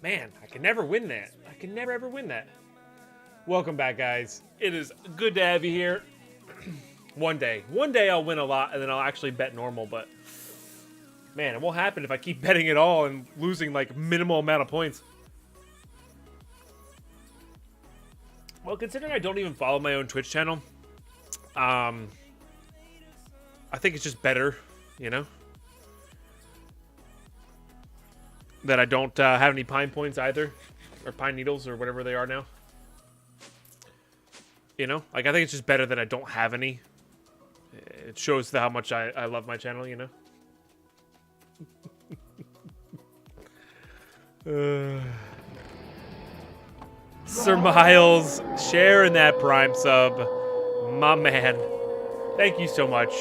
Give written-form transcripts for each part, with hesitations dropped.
Man, I can never win that. I can never ever win that. Welcome back, guys. It is good to have you here. One day I'll win a lot, and then I'll actually bet normal, but man, it won't happen if I keep betting it all and losing like minimal amount of points. Well, considering I don't even follow my own Twitch channel, I think it's just better, you know, that I don't have any pine points either, or pine needles, or whatever they are now. You know, like I think it's just better that I don't have any. It shows how much I love my channel, you know. Sir Miles, sharing that Prime sub. My man. Thank you so much.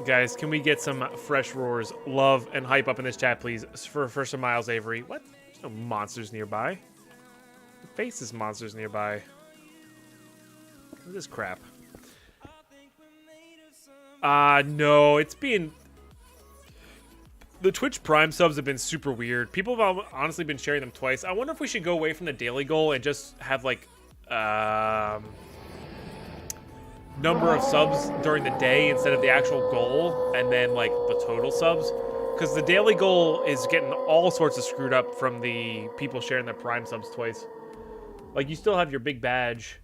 Guys, can we get some fresh roars, love, and hype up in this chat, please? For Sir Miles Avery. What? There's no monsters nearby. The face is monsters nearby. Look at this crap. No, it's being... The Twitch Prime subs have been super weird. People have honestly been sharing them twice. I wonder if we should go away from the daily goal and just have, like, number of subs during the day instead of the actual goal, and then, like, the total subs. Because the daily goal is getting all sorts of screwed up from the people sharing their Prime subs twice. Like, you still have your big badge.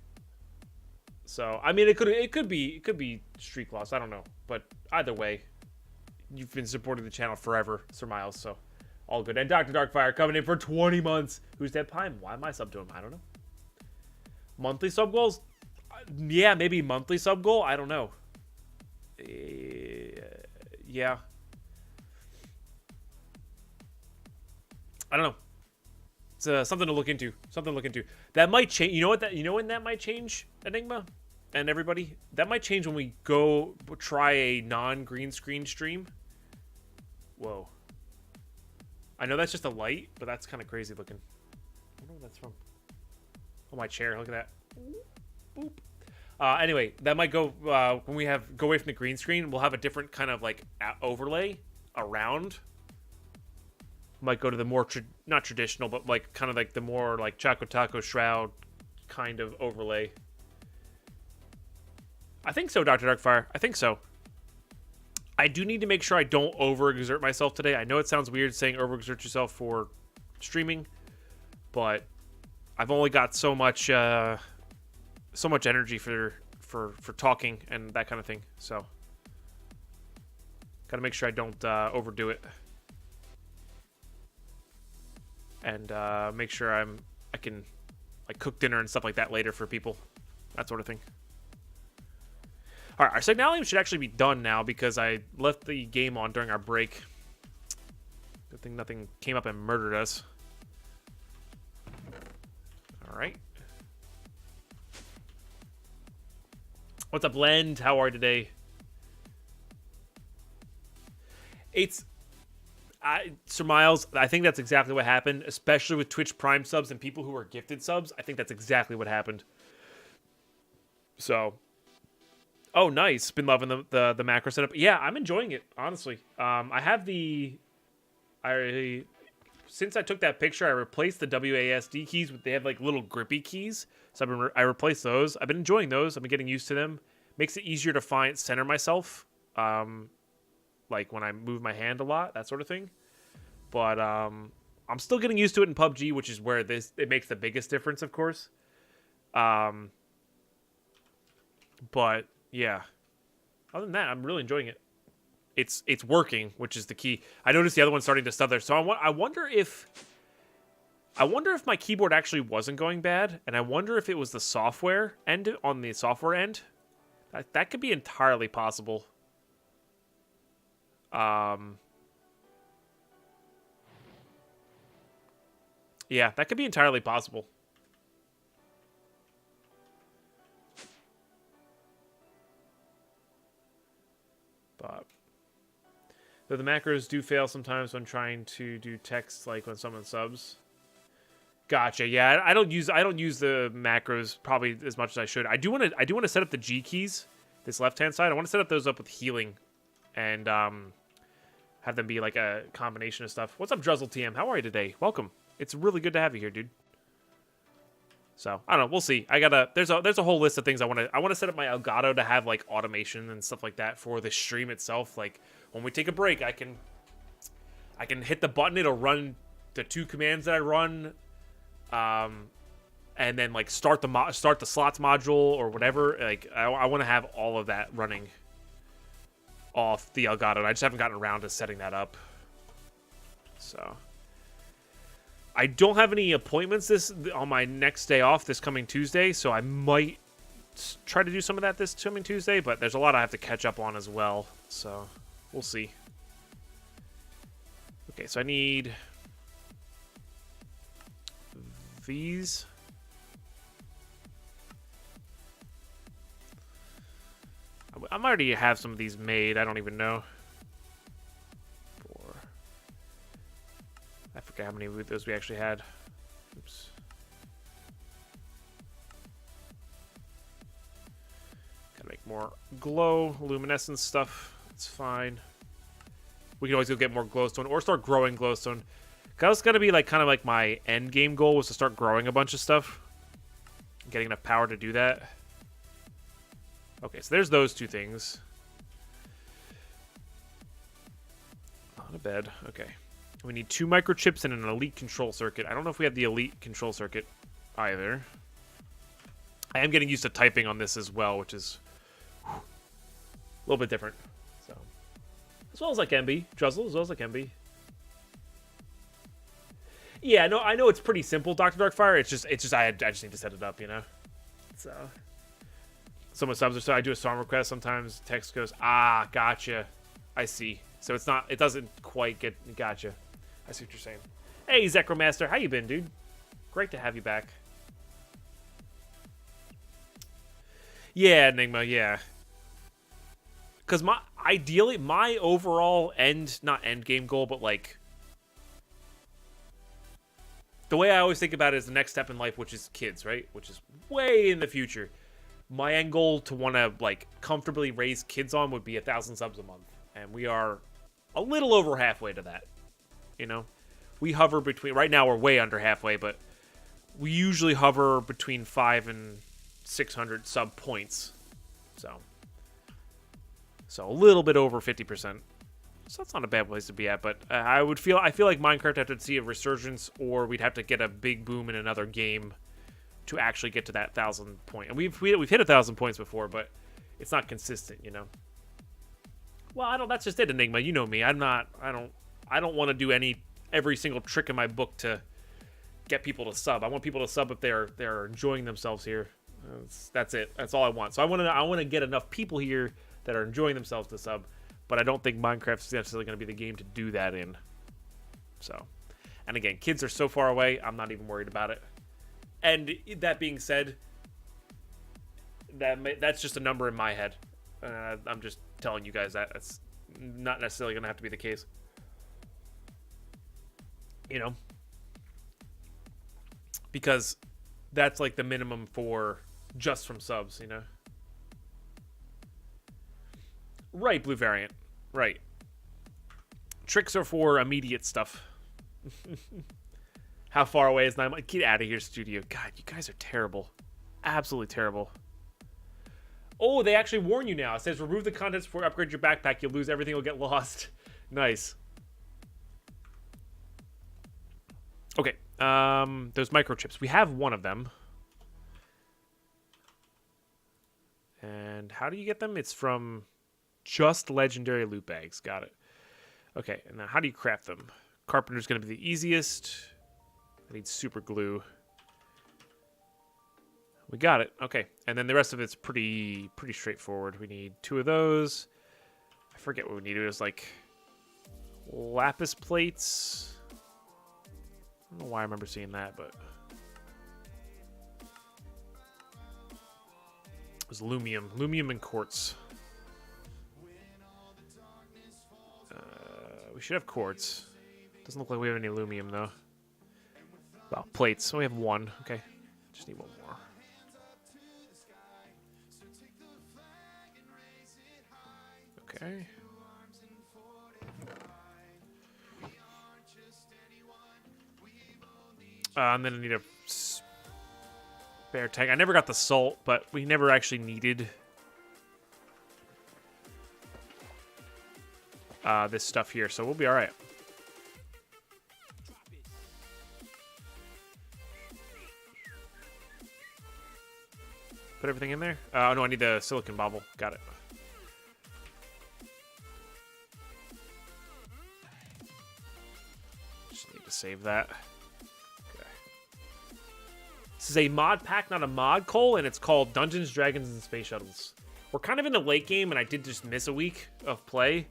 So, I mean, it could be streak loss. I don't know. But either way, you've been supporting the channel forever, Sir Miles, so all good. And Dr. Darkfire coming in for 20 months. Who's Deadpine? Why am I sub to him? I don't know. Monthly sub goals? Yeah, maybe monthly sub goal. I don't know. Yeah. I don't know. It's something to look into. Something to look into. That might change. You know what? You know when that might change, Enigma and everybody? That might change when we go try a non-green screen stream. Whoa. I know that's just a light, but that's kind of crazy looking. I don't know what that's from. Oh, my chair. Look at that. Boop. Anyway, that might go when we go away from the green screen. We'll have a different kind of like overlay around. Might go to the more not traditional, but like kind of like the more like Choco Taco Shroud kind of overlay. I think so, Dr. Darkfire. I think so. I do need to make sure I don't overexert myself today. I know it sounds weird saying overexert yourself for streaming, but I've only got so much energy for talking and that kind of thing. So, gotta make sure I don't overdo it, and make sure I can like cook dinner and stuff like that later for people, that sort of thing. All right, our Signalium should actually be done now because I left the game on during our break. Good thing nothing came up and murdered us. All right. What's up, Lend? How are you today? Sir Miles, I think that's exactly what happened, especially with Twitch Prime subs and people who are gifted subs. I think that's exactly what happened. So... Oh, nice. Been loving the macro setup. Yeah, I'm enjoying it, honestly. I have since I took that picture, I replaced the WASD keys with, they have like little grippy keys. So I replaced those. I've been enjoying those. I've been getting used to them. Makes it easier to center myself. Like when I move my hand a lot, that sort of thing. But I'm still getting used to it in PUBG, which is where it makes the biggest difference, of course. But yeah, other than that, I'm really enjoying it. It's working, which is the key. I noticed the other one's starting to stutter, so I wonder if my keyboard actually wasn't going bad, and I wonder if it was the software end on the software end. That could be entirely possible. Yeah, that could be entirely possible. But though the macros do fail sometimes when trying to do text, like when someone subs. Gotcha. Yeah, I don't use the macros probably as much as I should. I do want to set up the G keys, this left hand side. I want to set up those up with healing, and have them be like a combination of stuff. What's up, Druzzle TM? How are you today? Welcome. It's really good to have you here, dude. So I don't know. We'll see. There's a whole list of things I want to set up my Elgato to have like automation and stuff like that for the stream itself. Like when we take a break, I can hit the button. It'll run the 2 commands that I run, and then like start the slots module or whatever. Like I want to have all of that running off the Elgato. I just haven't gotten around to setting that up. So. I don't have any appointments on my next day off this coming Tuesday, so I might try to do some of that this coming Tuesday, but there's a lot I have to catch up on as well, so we'll see. Okay, so I need these. I might already have some of these made. I don't even know. I forget how many of those we actually had. Oops. Gotta make more glow, luminescence stuff. It's fine. We can always go get more glowstone or start growing glowstone. That's gonna be like kind of like my end game goal was to start growing a bunch of stuff. Getting enough power to do that. Okay, so there's those 2 things. Not a bed. Okay. We need 2 microchips and an elite control circuit. I don't know if we have the elite control circuit either. I am getting used to typing on this as well, which is a little bit different. So, as well as I can be. Druzzle, as well as I can be. Yeah, no, I know it's pretty simple, Dr. Darkfire. It's just I just need to set it up, you know. So, someone subs or so. I do a song request. Sometimes text goes, "Ah, gotcha. I see." So it's not. It doesn't quite get gotcha. I see what you're saying. Hey, Zekromaster, how you been, dude? Great to have you back. Yeah, Enigma, yeah. Because ideally, my overall not end game goal, but like the way I always think about it is the next step in life, which is kids, right? Which is way in the future. My end goal to want to like comfortably raise kids on would be 1,000 subs a month, and we are a little over halfway to that. You know, we hover between, right now we're way under halfway, but we usually hover between 500 and 600 sub points. So a little bit over 50%. So that's not a bad place to be at, but I feel like Minecraft have to see a resurgence, or we'd have to get a big boom in another game to actually get to that 1,000 point. And we've hit 1,000 points before, but it's not consistent, you know. Well, that's just it, Enigma. You know me. I don't want to do every single trick in my book to get people to sub. I want people to sub if they're enjoying themselves here. That's it. That's all I want. So I want to get enough people here that are enjoying themselves to sub, but I don't think Minecraft is necessarily going to be the game to do that in. So, and again, kids are so far away, I'm not even worried about it. And that being said, that's just a number in my head. I'm just telling you guys that that's not necessarily going to have to be the case. You know? Because that's like the minimum for just from subs, you know? Right, Blue Variant. Right. Tricks are for immediate stuff. How far away is 9 months? Get out of here, studio. God, you guys are terrible. Absolutely terrible. Oh, they actually warn you now. It says remove the contents before you upgrade your backpack. You'll lose everything. Will get lost. Nice. Okay. Those microchips. We have one of them. And how do you get them? It's from just legendary loot bags. Got it. Okay. And now how do you craft them? Carpenter's going to be the easiest. I need super glue. We got it. Okay. And then the rest of it's pretty straightforward. We need 2 of those. I forget what we need. It was like lapis plates. I don't know why I remember seeing that, but it was lumium. Lumium and quartz. We should have quartz. Doesn't look like we have any lumium, though. Well, plates. So we have 1. Okay. Just need 1 more. Okay. And then I need a spare tank. I never got the salt, but we never actually needed this stuff here, so we'll be all right. Put everything in there? Oh, no, I need the silicon bobble. Got it. Just need to save that. Okay. This is a mod pack, not a mod, Cole, and it's called Dungeons, Dragons, and Space Shuttles. We're kind of in the late game, and I did just miss a week of play,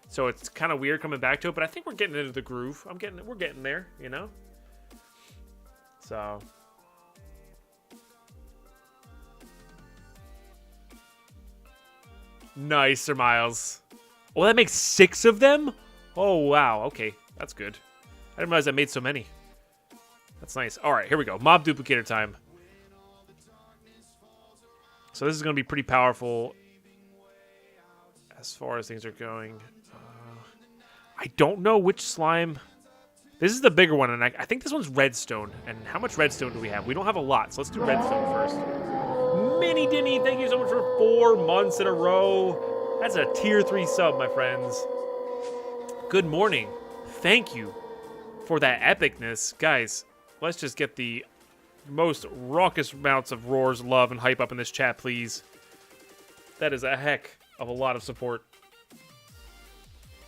so it's kind of weird coming back to it, but I think we're getting into the groove. We're getting there, you know? So... Nice, Sir Miles. Oh, that makes 6 of them? Oh, wow. Okay, that's good. I didn't realize I made so many. That's nice. All right, here we go. Mob duplicator time. So this is going to be pretty powerful as far as things are going. I don't know which slime. This is the bigger one, and I think this one's redstone. And how much redstone do we have? We don't have a lot, so let's do redstone first. Mini Dinny, thank you so much for 4 months in a row. That's a tier 3 sub, my friends. Good morning. Thank you for that epicness. Guys, let's just get the most raucous amounts of roars, love, and hype up in this chat, please. That is a heck of a lot of support.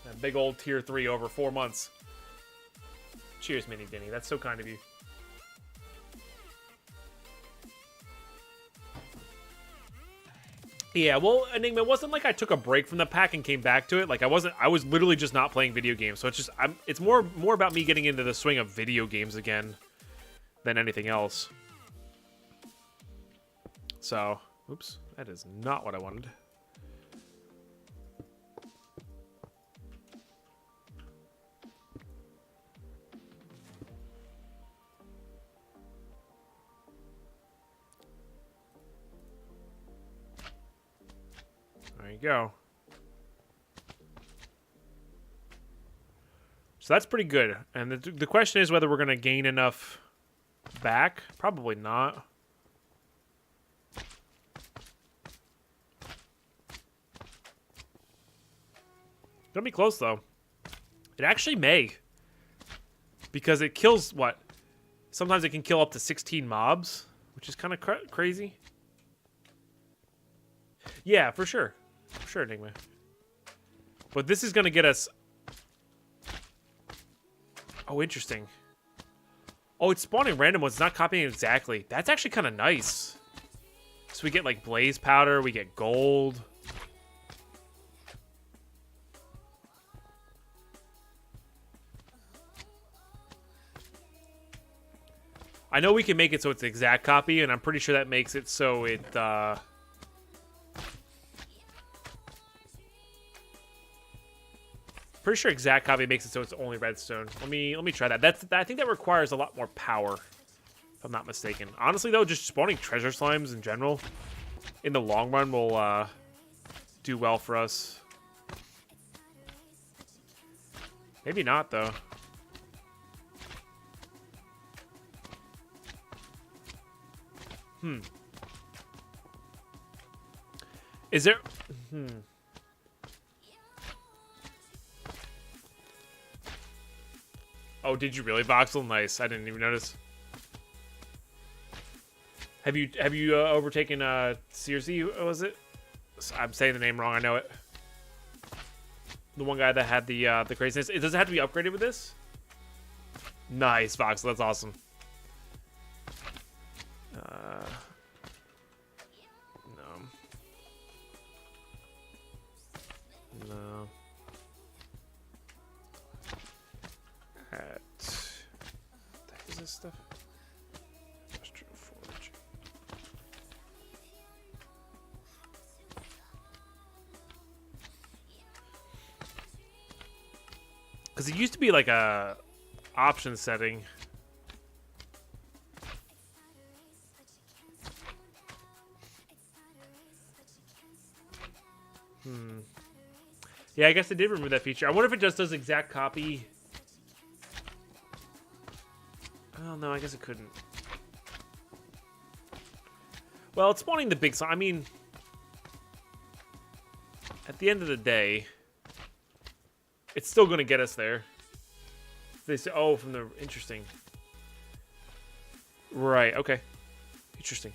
That big old tier 3 over 4 months. Cheers, Mini Dinny. That's so kind of you. Yeah, well, Enigma, it wasn't like I took a break from the pack and came back to it. Like I was literally just not playing video games. So it's just it's more about me getting into the swing of video games again than anything else. So, oops, that is not what I wanted. There you go. So that's pretty good. And the question is whether we're going to gain enough back. Probably not. Gonna be close, though. It actually may. Because it kills, what? Sometimes it can kill up to 16 mobs, which is kind of crazy. Yeah, for sure. For sure, Enigma. But this is going to get us... Oh, interesting. Oh, it's spawning random ones. It's not copying it exactly. That's actually kind of nice. So we get, like, blaze powder. We get gold. I know we can make it so it's an exact copy, and I'm pretty sure that makes it so it... Pretty sure exact copy makes it so it's only redstone. Let me try that. I think that requires a lot more power, if I'm not mistaken. Honestly, though, just spawning treasure slimes in general, in the long run, will do well for us. Maybe not, though. Is there... Oh, did you really, Voxel? Nice. I didn't even notice. Have you overtaken Circe? Was it? I'm saying the name wrong. I know it. The one guy that had the craziness. Does it have to be upgraded with this? Nice, Voxel. That's awesome. No. What the heck is this stuff? Industrial forge. Because it used to be like a option setting. Yeah, I guess they did remove that feature. I wonder if it just does exact copy. Oh, no, I guess it couldn't. Well, it's spawning the big sign. I mean, at the end of the day, it's still going to get us there. They say, oh, from the... Interesting. Right, okay. Interesting.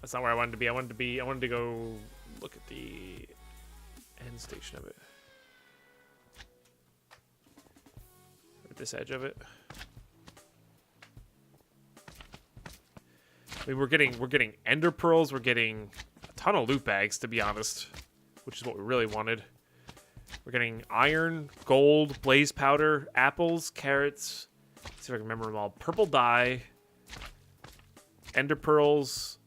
That's not where I wanted to be. I wanted to go look at the end station of it. At this edge of it. I mean, we're getting ender pearls. We're getting a ton of loot bags, to be honest, which is what we really wanted. We're getting iron, gold, blaze powder, apples, carrots. Let's see if I can remember them all. Purple dye, ender pearls.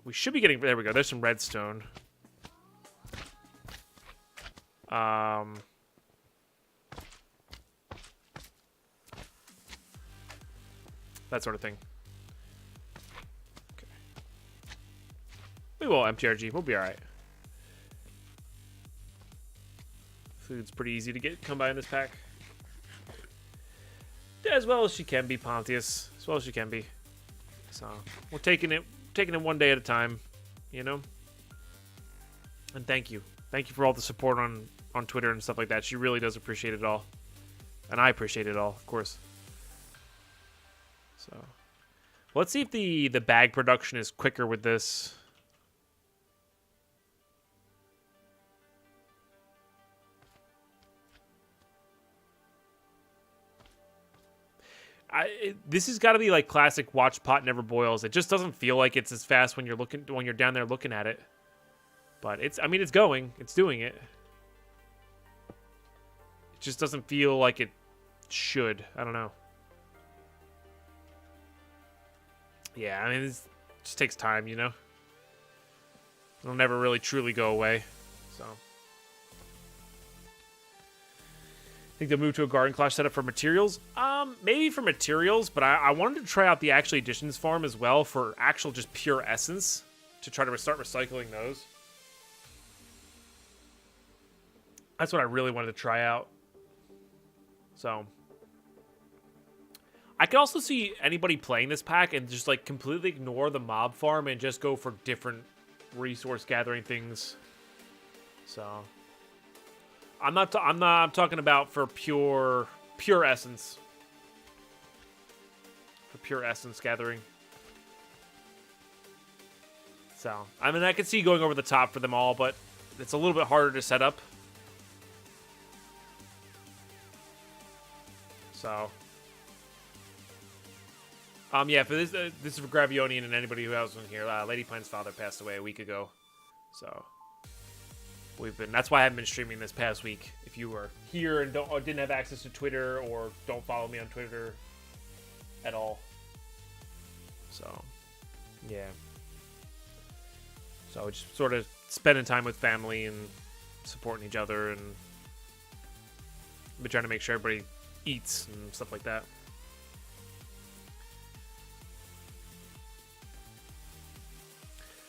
We should be getting... There we go. There's some redstone. That sort of thing. Okay. We will MTRG. We'll be all right. Food's pretty easy to come by in this pack. As well as she can be, Pontius. As well as she can be. So we're taking it one day at a time, you know. And thank you for all the support on Twitter and stuff like that. She really does appreciate it all, and I appreciate it all, of course. So let's see if the bag production is quicker with this. This has got to be like classic watch pot never boils. It just doesn't feel like it's as fast when you're down there looking at it. But it's doing it. It just doesn't feel like it should. I don't know. Yeah, I mean, it just takes time, you know. It'll never really truly go away. So think they'll move to a Garden Clash setup for materials? Maybe for materials, but I wanted to try out the Actual Additions farm as well for actual just pure essence to try to start recycling those. That's what I really wanted to try out. So I could also see anybody playing this pack and just like completely ignore the mob farm and just go for different resource gathering things. So I'm talking about for pure essence. For pure essence gathering. So, I mean, I could see going over the top for them all, but it's a little bit harder to set up. So, yeah, for this is for Gravionian and anybody who else in here. Lady Pine's father passed away a week ago, so that's why I haven't been streaming this past week. If you were here and didn't have access to Twitter or don't follow me on Twitter at all, so yeah. So just sort of spending time with family and supporting each other, and been trying to make sure everybody eats and stuff like that.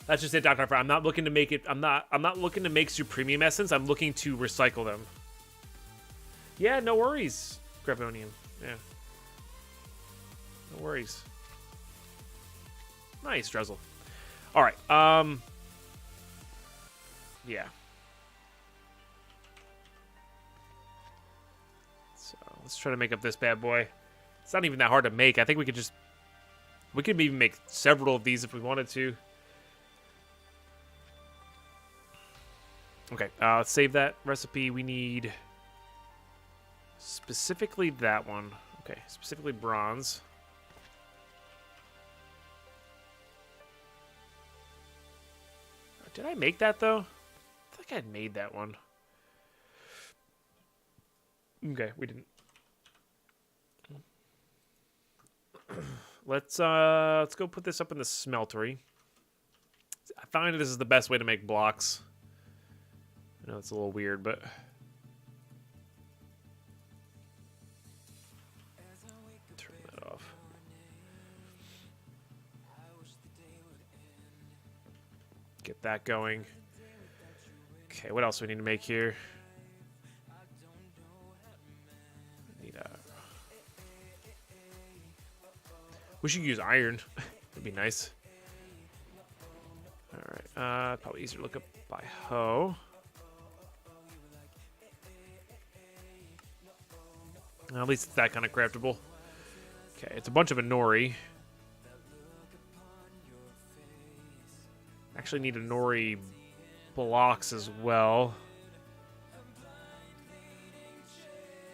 That's just it, Dr. Fry. I'm not looking to make it. I'm not looking to make Supremium Essence. I'm looking to recycle them. Yeah, no worries, Gravonian. Yeah. No worries. Nice, Drizzle. All right. Yeah. So let's try to make up this bad boy. It's not even that hard to make. I think we could even make several of these if we wanted to. Okay, let's save that recipe. We need specifically that one. Okay, specifically bronze. Did I make that, though? I think I had made that one. Okay, we didn't. Let's go put this up in the smeltery. I find this is the best way to make blocks. I know it's a little weird, but turn that off. Get that going. Okay, what else do we need to make here? Need a... We should use iron. That'd be nice. Alright, probably easier to look up by hoe. At least it's that kind of craftable. Okay, it's a bunch of Inori. Actually need Inori blocks as well.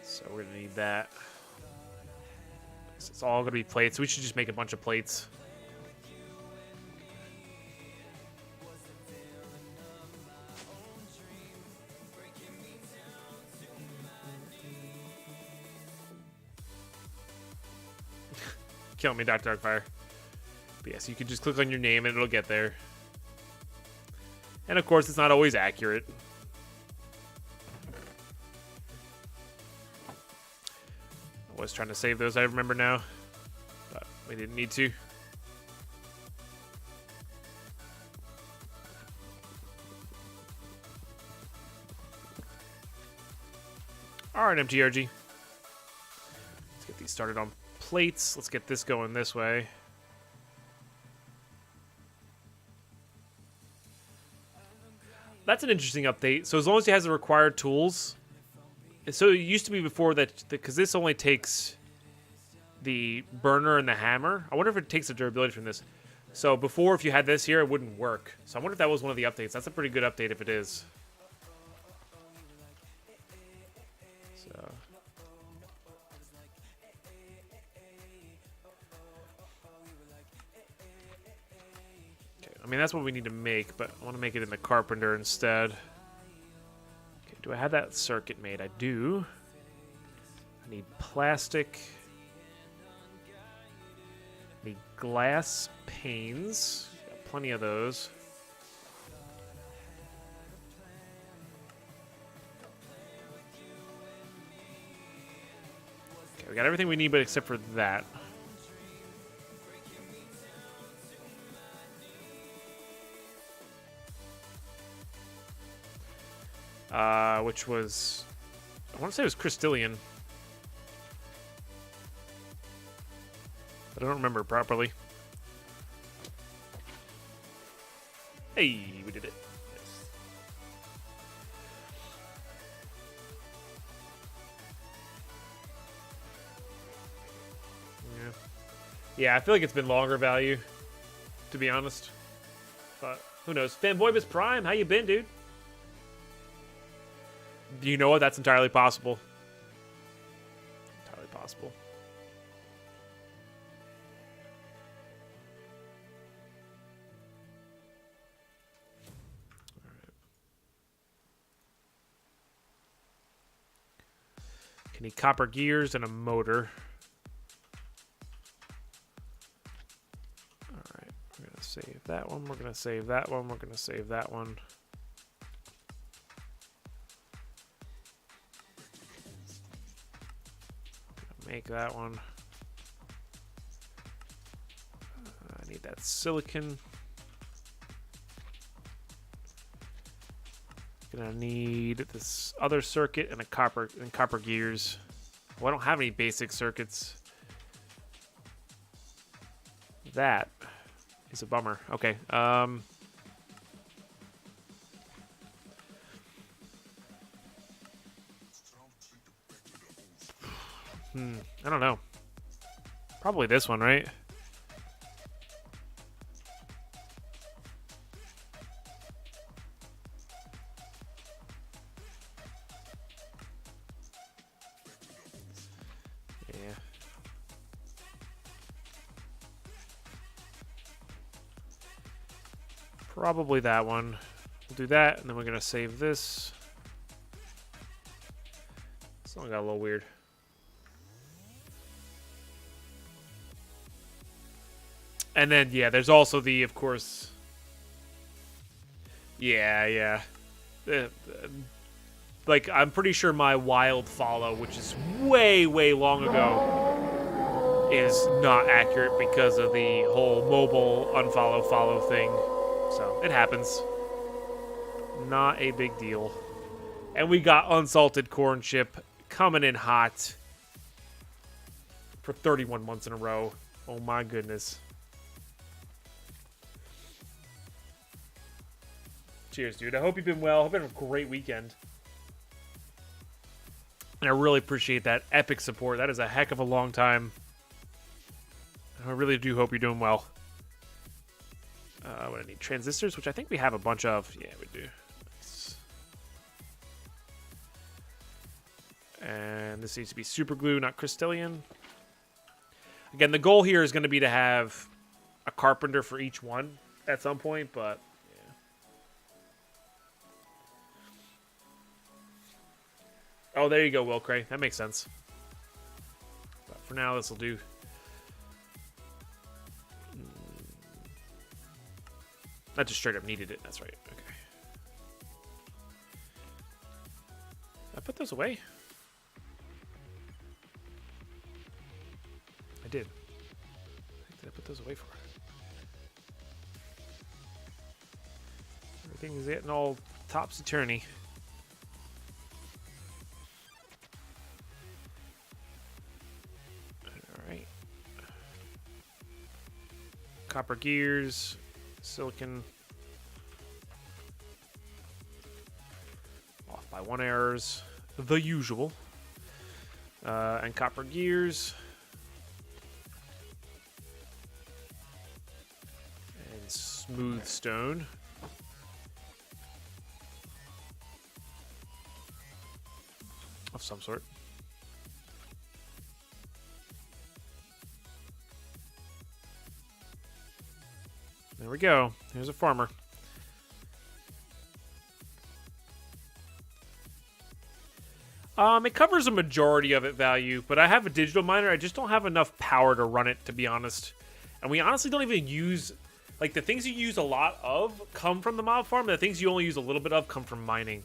So we're gonna need that. So it's all gonna be plates. We should just make a bunch of plates. Kill me, Dr. Darkfire. But yes, you can just click on your name and it'll get there. And of course, it's not always accurate. I was trying to save those, I remember now. But we didn't need to. Alright, MTRG. Let's get these started on plates. Let's get this going this way. That's an interesting update. So as long as it has the required tools. So it used to be before that, because this only takes the burner and the hammer. I wonder if it takes the durability from this. So before, if you had this here, it wouldn't work. So I wonder if that was one of the updates. That's a pretty good update if it is. So... I mean, that's what we need to make, but I want to make it in the carpenter instead. Okay, do I have that circuit made? I do. I need plastic. I need glass panes. Got plenty of those. Okay, we got everything we need, but except for that. Which was, I want to say it was Crystallian, but I don't remember properly. Hey, we did it. Yes. Yeah, I feel like it's been longer value, to be honest. But who knows? Fanboybus Prime, how you been, dude? You know what? That's entirely possible. Entirely possible. All right. Can need copper gears and a motor. All right. We're going to save that one. We're going to save that one. We're going to save that one. Make that one. I need that silicon. Gonna need this other circuit and a copper gears. Well, I don't have any basic circuits. That is a bummer. Okay. I don't know. Probably this one, right? Yeah. Probably that one. We'll do that, and then we're going to save this. This one got a little weird. And then, yeah, there's also the, of course... Yeah. Like, I'm pretty sure my wild follow, which is way, way long ago, is not accurate because of the whole mobile unfollow follow thing. So, it happens. Not a big deal. And we got unsalted corn chip coming in hot for 31 months in a row. Oh my goodness. Cheers, dude. I hope you've been well. I hope you had a great weekend. And I really appreciate that epic support. That is a heck of a long time. I really do hope you're doing well. What I need? Transistors, which I think we have a bunch of. Yeah, we do. Nice. And this needs to be super glue, not crystalline. Again, the goal here is going to be to have a carpenter for each one at some point, but yeah. Oh, there you go, Will Cray. That makes sense. But for now, this will do. I just straight up needed it. That's right. Okay. Did I put those away? I did. Did I put those away for? Everything is getting all topsy-turvy. Alright. Copper gears. Silicon. Off by 1 errors. The usual. And copper gears. And smooth stone. Of some sort. There we go. Here's a farmer. It covers a majority of it value, but I have a digital miner. I just don't have enough power to run it, to be honest. And we honestly don't even use... Like, the things you use a lot of come from the mob farm. The things you only use a little bit of come from mining.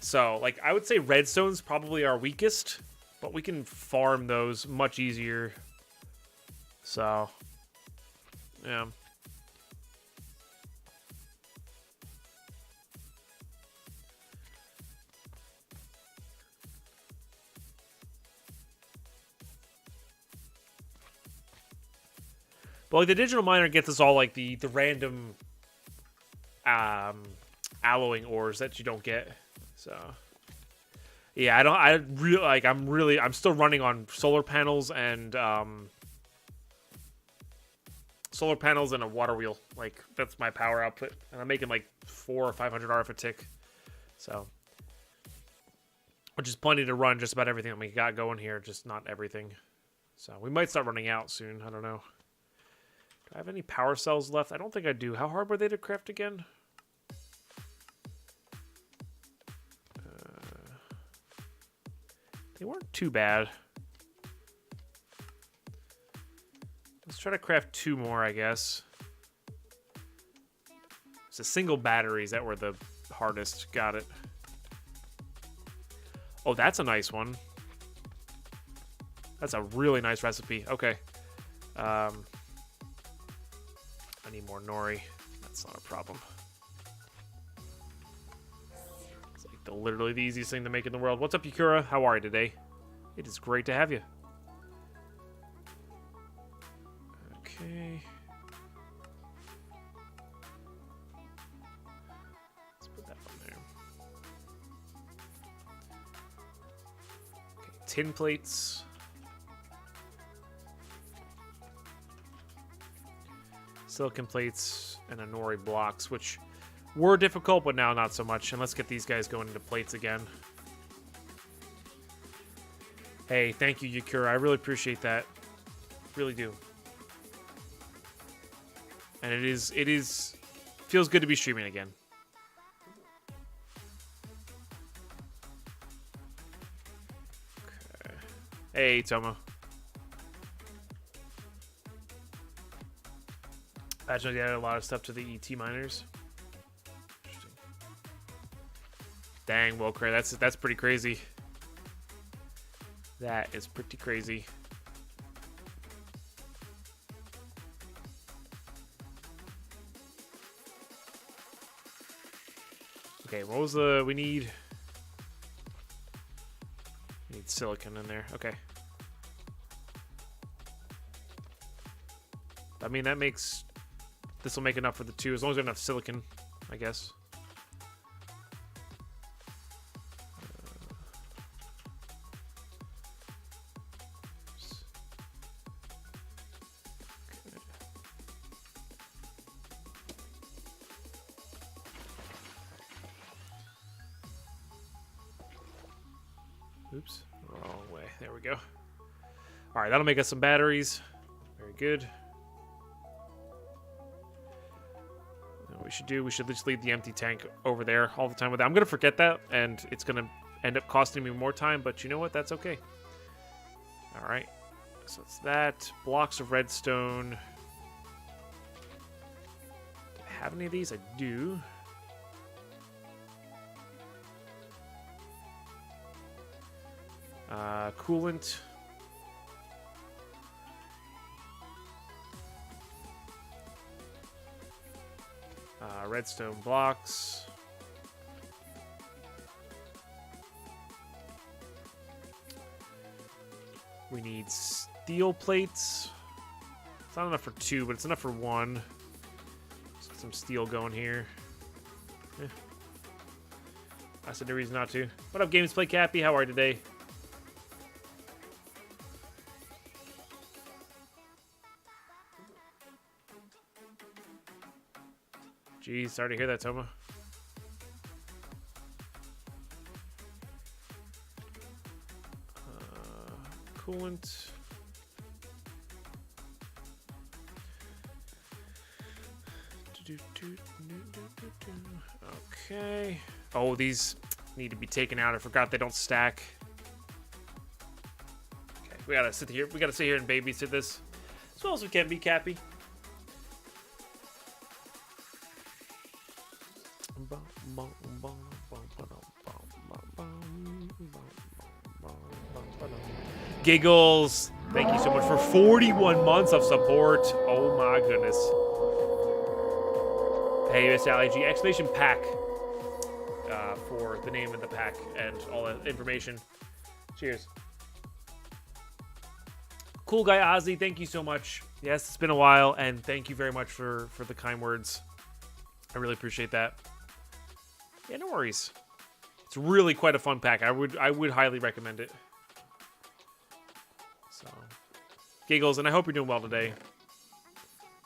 So, like, I would say redstone's probably our weakest, but we can farm those much easier. So, yeah. But like the digital miner gets us all like the random alloying ores that you don't get. So yeah, I'm still running on solar panels and a water wheel. Like that's my power output, and I'm making like 400 or 500 RF a tick. So which is plenty to run just about everything that we got going here, just not everything. So we might start running out soon. I don't know. Do I have any power cells left? I don't think I do. How hard were they to craft again? They weren't too bad. Let's try to craft 2 more, I guess. It's the single batteries that were the hardest. Got it. Oh, that's a nice one. That's a really nice recipe. Okay. I need more nori. That's not a problem. It's like literally the easiest thing to make in the world. What's up, Yakura? How are you today? It is great to have you. Okay. Let's put that on there. Okay, tin plates. Silicon plates and nori blocks, which were difficult, but now not so much. And let's get these guys going into plates again. Hey, thank you, Yakura. I really appreciate that. Really do. And it feels good to be streaming again. Okay. Hey, Tomo. Actually, they added a lot of stuff to the ET miners. Interesting. Dang, Wilcray, that's pretty crazy. That is pretty crazy. Okay, what was the... We need silicon in there. Okay. I mean, that makes... This will make enough for the 2, as long as we have enough silicon, I guess. Oops, wrong way. There we go. All right, that'll make us some batteries. Very good. What we should do, we should just leave the empty tank over there all the time with that. I'm going to forget that, and it's going to end up costing me more time, but you know what? That's okay. All right, so it's that. Blocks of redstone. Do I have any of these? I do. Coolant. Redstone blocks. We need steel plates. It's not enough for 2, but it's enough for 1. Let's get some steel going here. I said no reason not to. What up, Games Play Cappy? How are you today? Geez, sorry to hear that, Toma. Coolant. Okay. Oh, these need to be taken out. I forgot they don't stack. Okay, we gotta sit here. We gotta sit here and babysit this as well as we can be, Cappy. Giggles, thank you so much for 41 months of support. Oh my goodness. Hey, Miss Ali G, exclamation pack for the name of the pack and all that information. Cheers. Cool guy Ozzy, thank you so much. Yes, it's been a while, and thank you very much for the kind words. I really appreciate that. Yeah, no worries. It's really quite a fun pack. I would highly recommend it. So, Giggles, and I hope you're doing well today.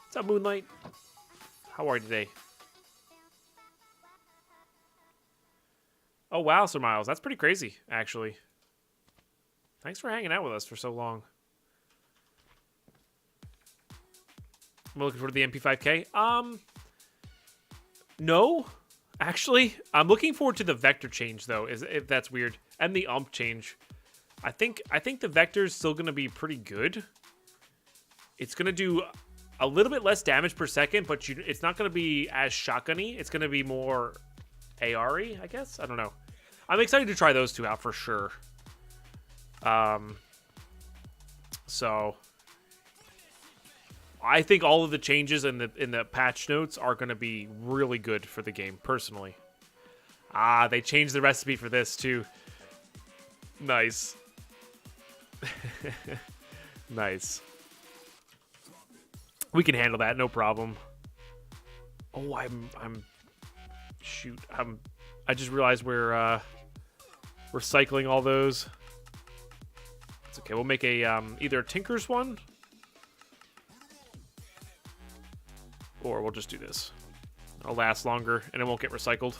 What's up, Moonlight? How are you today? Oh, wow, Sir Miles. That's pretty crazy, actually. Thanks for hanging out with us for so long. I'm looking forward to the MP5K. No, actually. I'm looking forward to the vector change, though, if that's weird. And the ump change. I think the vector's still going to be pretty good. It's going to do a little bit less damage per second, but it's not going to be as shotgun-y. It's going to be more AR-y, I guess? I don't know. I'm excited to try those two out for sure. So I think all of the changes in the patch notes are going to be really good for the game, personally. Ah, they changed the recipe for this, too. Nice. Nice. We can handle that, no problem. Oh, shoot. I just realized we're cycling all those. It's okay. We'll make a either a Tinker's one, or we'll just do this. It'll last longer, and it won't get recycled,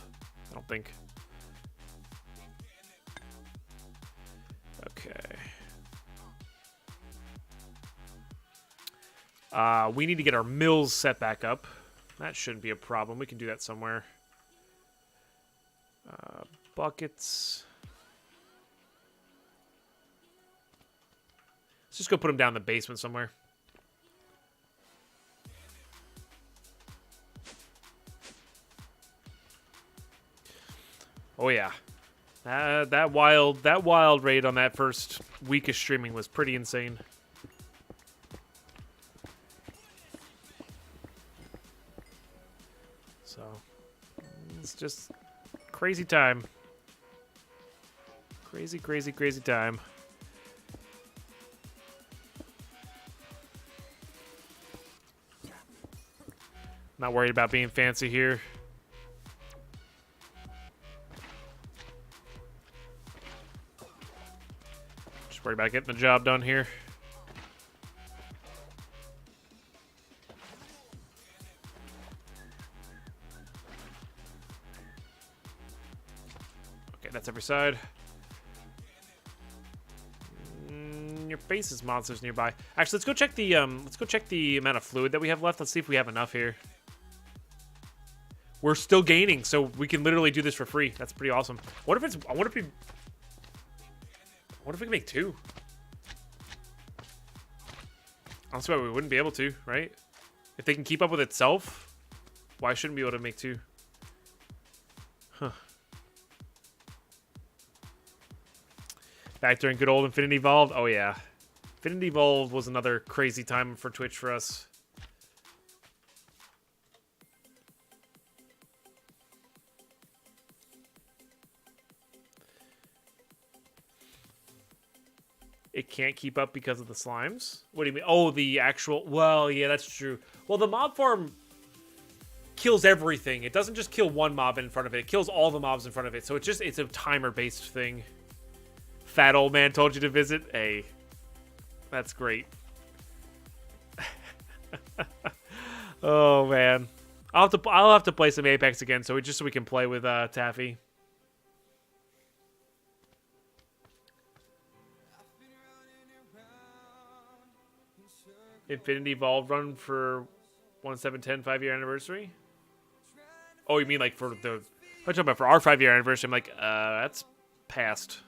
I don't think. Okay. We need to get our mills set back up. That shouldn't be a problem. We can do that somewhere. Buckets. Let's just go put them down in the basement somewhere. Oh yeah. That wild raid on that first week of streaming was pretty insane. So let's just Crazy time. Crazy, crazy, crazy time. Not worried about being fancy here. Just worried about getting the job done here. Okay, that's every side. Your base is monsters nearby. Actually, let's go check the amount of fluid that we have left. Let's see if we have enough here. We're still gaining, so we can literally do this for free. That's pretty awesome. What if it's? I wonder if we can make 2? Honestly, we wouldn't be able to, right? If they can keep up with itself, why shouldn't we be able to make 2? Huh. Back during good old Infinity Evolved. Oh yeah, Infinity Evolved was another crazy time for Twitch for us. It can't keep up because of the slimes? What do you mean? Oh, the actual... Well, yeah, that's true. Well, the mob farm kills everything. It doesn't just kill one mob in front of it. It kills all the mobs in front of it. So it's a timer-based thing. Fat old man told you to visit? Hey, that's great. Oh, man. I'll have to play some Apex again so we can play with Taffy. Infinity Evolved run for 1710 5-year anniversary? Oh, you mean like for the... I'm talking about for our 5-year anniversary. I'm like, that's past.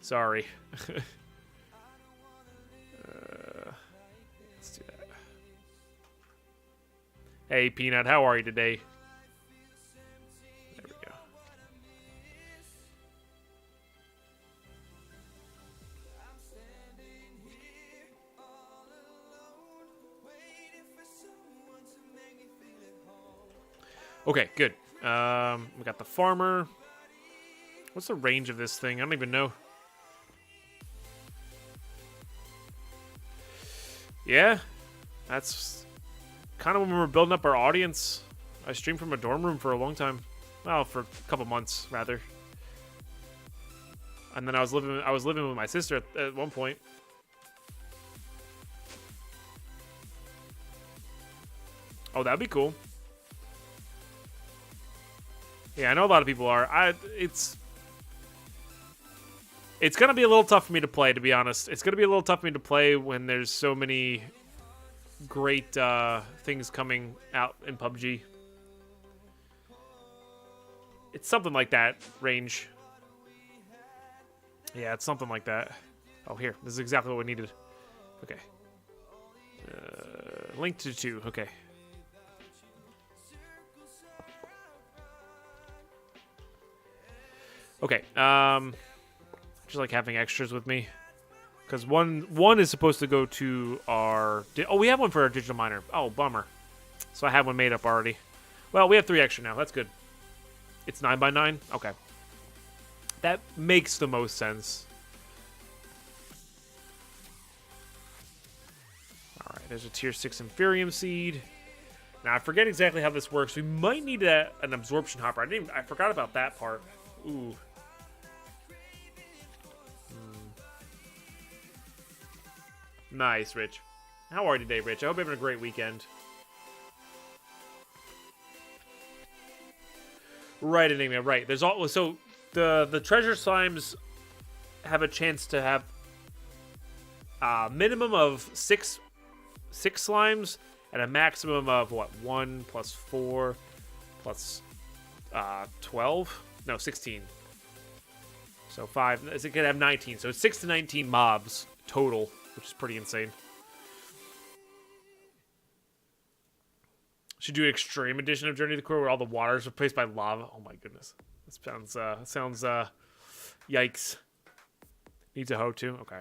Sorry. Let's do that. Hey, Peanut, how are you today? There we go. Okay, good. We got the farmer. What's the range of this thing? I don't even know. Yeah, that's kind of when we were building up our audience. I streamed from a dorm room for a long time. Well, for a couple months, rather. And then I was living with my sister at one point. Oh, that'd be cool. Yeah, I know a lot of people are. It's gonna be a little tough for me to play, to be honest. It's gonna be a little tough for me to play when there's so many great things coming out in PUBG. It's something like that range. Yeah, it's something like that. Oh, here. This is exactly what we needed. Okay. Link to 2. Okay. Okay. Just like having extras with me. Because one is supposed to go to our... Oh, we have one for our digital miner. Oh, bummer. So I have one made up already. Well, we have 3 extra now. That's good. It's 9x9? Okay. That makes the most sense. Alright, there's a tier 6 Inferium Seed. Now, I forget exactly how this works. We might need an absorption hopper. I forgot about that part. Ooh. Nice, Rich. How are you today, Rich? I hope you're having a great weekend. Right, Enigma, right. There's all so the treasure slimes have a chance to have a minimum of six slimes and a maximum of what? 1 plus 4 plus 12? No, 16. So 5. It could have 19. So 6 to 19 mobs total, which is pretty insane. Should do an extreme edition of Journey to the Core where all the water is replaced by lava. Oh my goodness. That sounds yikes. Needs a hoe too? Okay.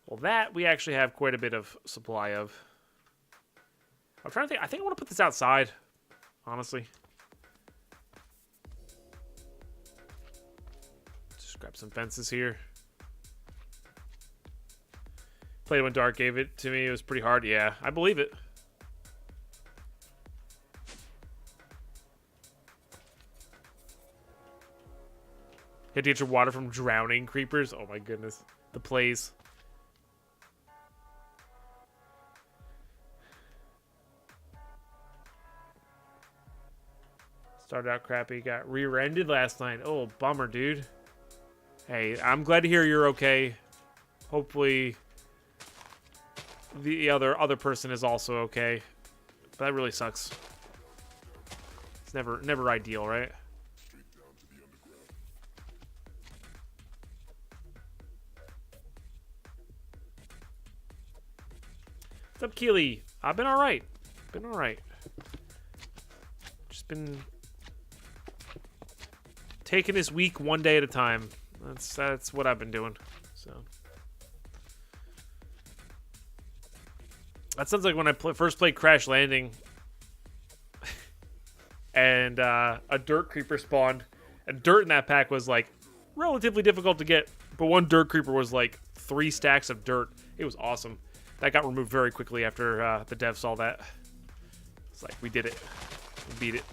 Well, that we actually have quite a bit of supply of. I'm trying to think. I think I want to put this outside, honestly. grab some fences here. Played when Dark gave it to me. It was pretty hard. Yeah, I believe it. You had to get your water from drowning creepers. Oh my goodness. The plays. Started out crappy. Got rear-ended last night. Oh, bummer, dude. Hey, I'm glad to hear you're okay. Hopefully the other person is also okay. But that really sucks. It's never ideal, right? What's up, Keely? I've been alright. Been alright. Just been taking this week one day at a time. That's what I've been doing. So that sounds like when I first played Crash Landing, and a dirt creeper spawned, and dirt in that pack was like relatively difficult to get, but one dirt creeper was like 3 stacks of dirt. It was awesome. That got removed very quickly after the devs saw that. It's like, we did it. We beat it.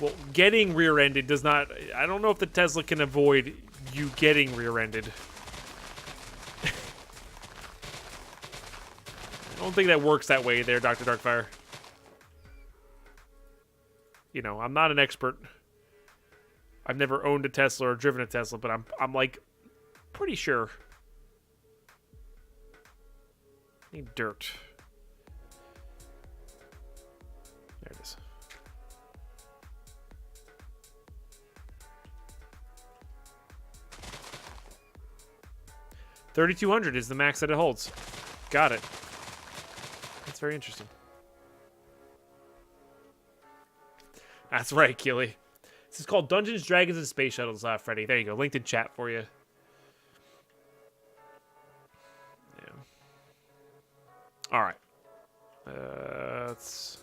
Well, getting rear-ended does not... I don't know if the Tesla can avoid you getting rear-ended. I don't think that works that way there, Dr. Darkfire. You know, I'm not an expert. I've never owned a Tesla or driven a Tesla, but I'm like pretty sure. I need dirt. There it is. $3,200 is the max that it holds. Got it. That's very interesting. That's right, Keely. This is called Dungeons, Dragons, and Space Shuttles, Freddy. There you go. Linked in chat for you. Yeah. All right. Let's...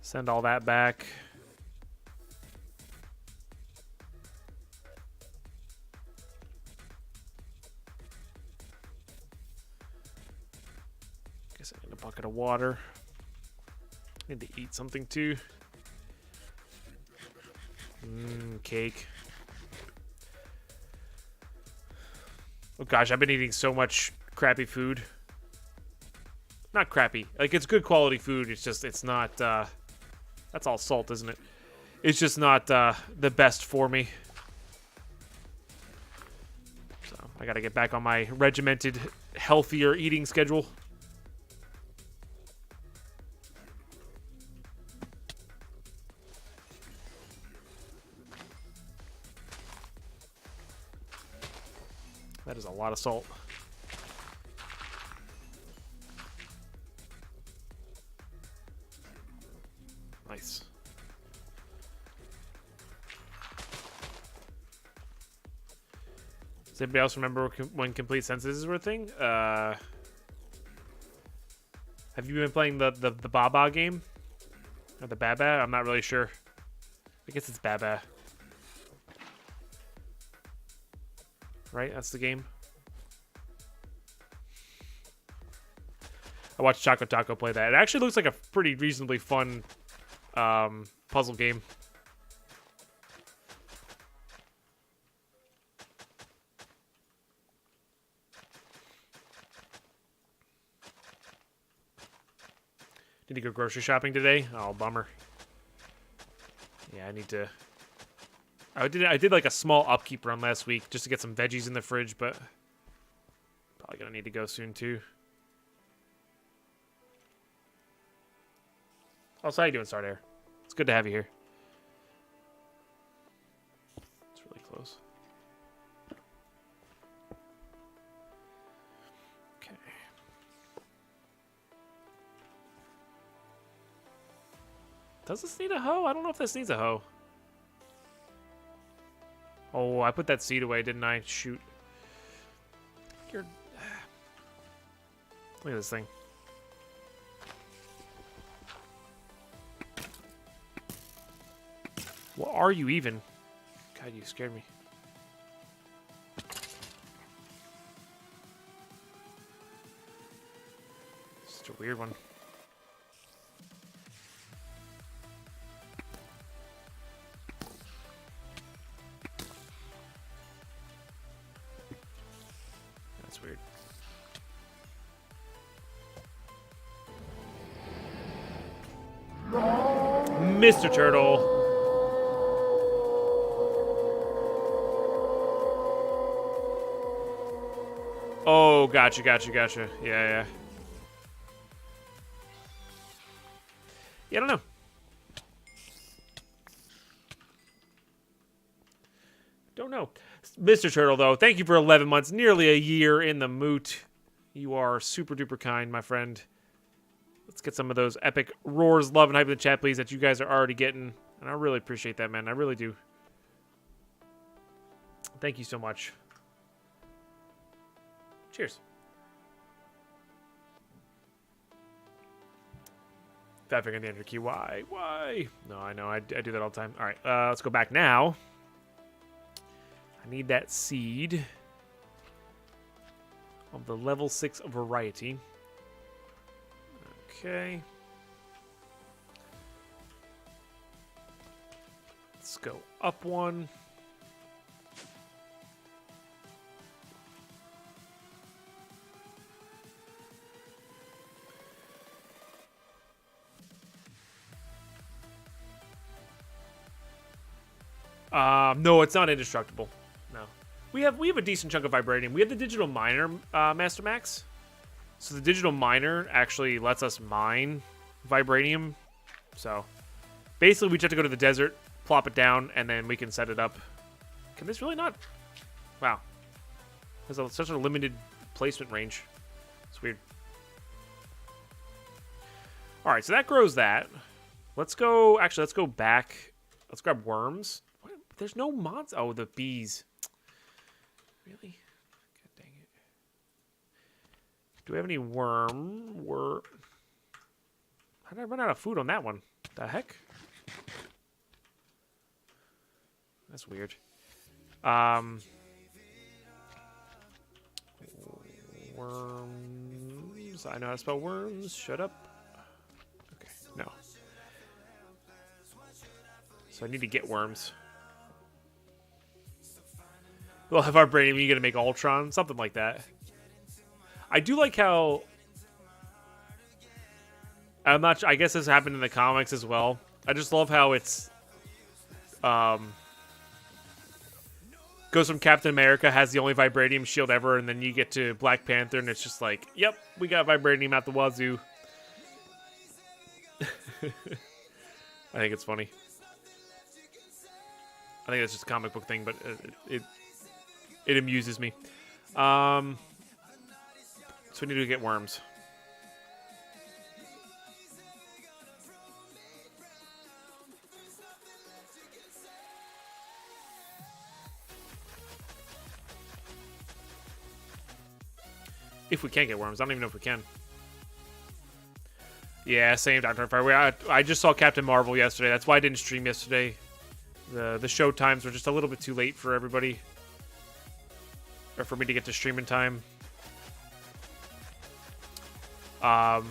send all that back. Guess I need a bucket of water. Need to eat something too. Cake. Oh gosh, I've been eating so much crappy food. Not crappy. Like, it's good quality food. It's just, it's not, that's all salt, isn't it? It's just not the best for me. So, I gotta get back on my regimented, healthier eating schedule. That is a lot of salt. Nice. Does anybody else remember when complete sentences were a thing? Have you been playing the Baba game? Or the Baba? I'm not really sure. I guess it's Baba. Right? That's the game. I watched Choco Taco play that. It actually looks like a pretty reasonably fun puzzle game. Need to go grocery shopping today? Oh, bummer. Yeah, I need to... I did like a small upkeep run last week just to get some veggies in the fridge, but probably gonna need to go soon too. Also, how you doing, Sardair? It's good to have you here. It's really close. Okay. Does this need a hoe? I don't know if this needs a hoe. Oh, I put that seed away, didn't I? Shoot. You're... Look at this thing. What are you even? God, you scared me. It's a weird one. That's weird. Mr. Turtle. Oh, gotcha. Yeah, yeah. Yeah, I don't know. Don't know. Mr. Turtle, though, thank you for 11 months, nearly a year in the moot. You are super duper kind, my friend. Let's get some of those epic roars, love, and hype in the chat, please, that you guys are already getting. And I really appreciate that, man. I really do. Thank you so much. Cheers. Fat finger in the enter key. Why? Why? No, I know. I do that all the time. All right. Let's go back now. I need that seed of the level 6 variety. Okay. Let's go up one. No, it's not indestructible. No. We have a decent chunk of vibranium. We have the digital miner, Master Max. So the digital miner actually lets us mine vibranium. So basically we just have to go to the desert, plop it down, and then we can set it up. Can this really not? Wow. There's such a limited placement range. It's weird. All right, so that grows that. Let's go, actually, let's go back. Let's grab worms. What? There's no mods. Oh, the bees. Really? God dang it. Do we have any worm? How did I run out of food on that one? The heck? That's weird. Worms. I know how to spell worms. Shut up. Okay, no. So I need to get worms. We'll have our brain. You're gonna make Ultron, something like that. I do like how. I'm not. I guess this happened in the comics as well. I just love how it's. Goes from Captain America has the only vibranium shield ever, and then you get to Black Panther, and it's just like, yep, we got vibranium out the wazoo. I think it's funny. I think it's just a comic book thing, but it amuses me. So we need to get worms. If we can get worms. I don't even know if we can. Yeah, same Dr. Fire. I just saw Captain Marvel yesterday. That's why I didn't stream yesterday. The show times were just a little bit too late for everybody. Or for me to get to stream in time. But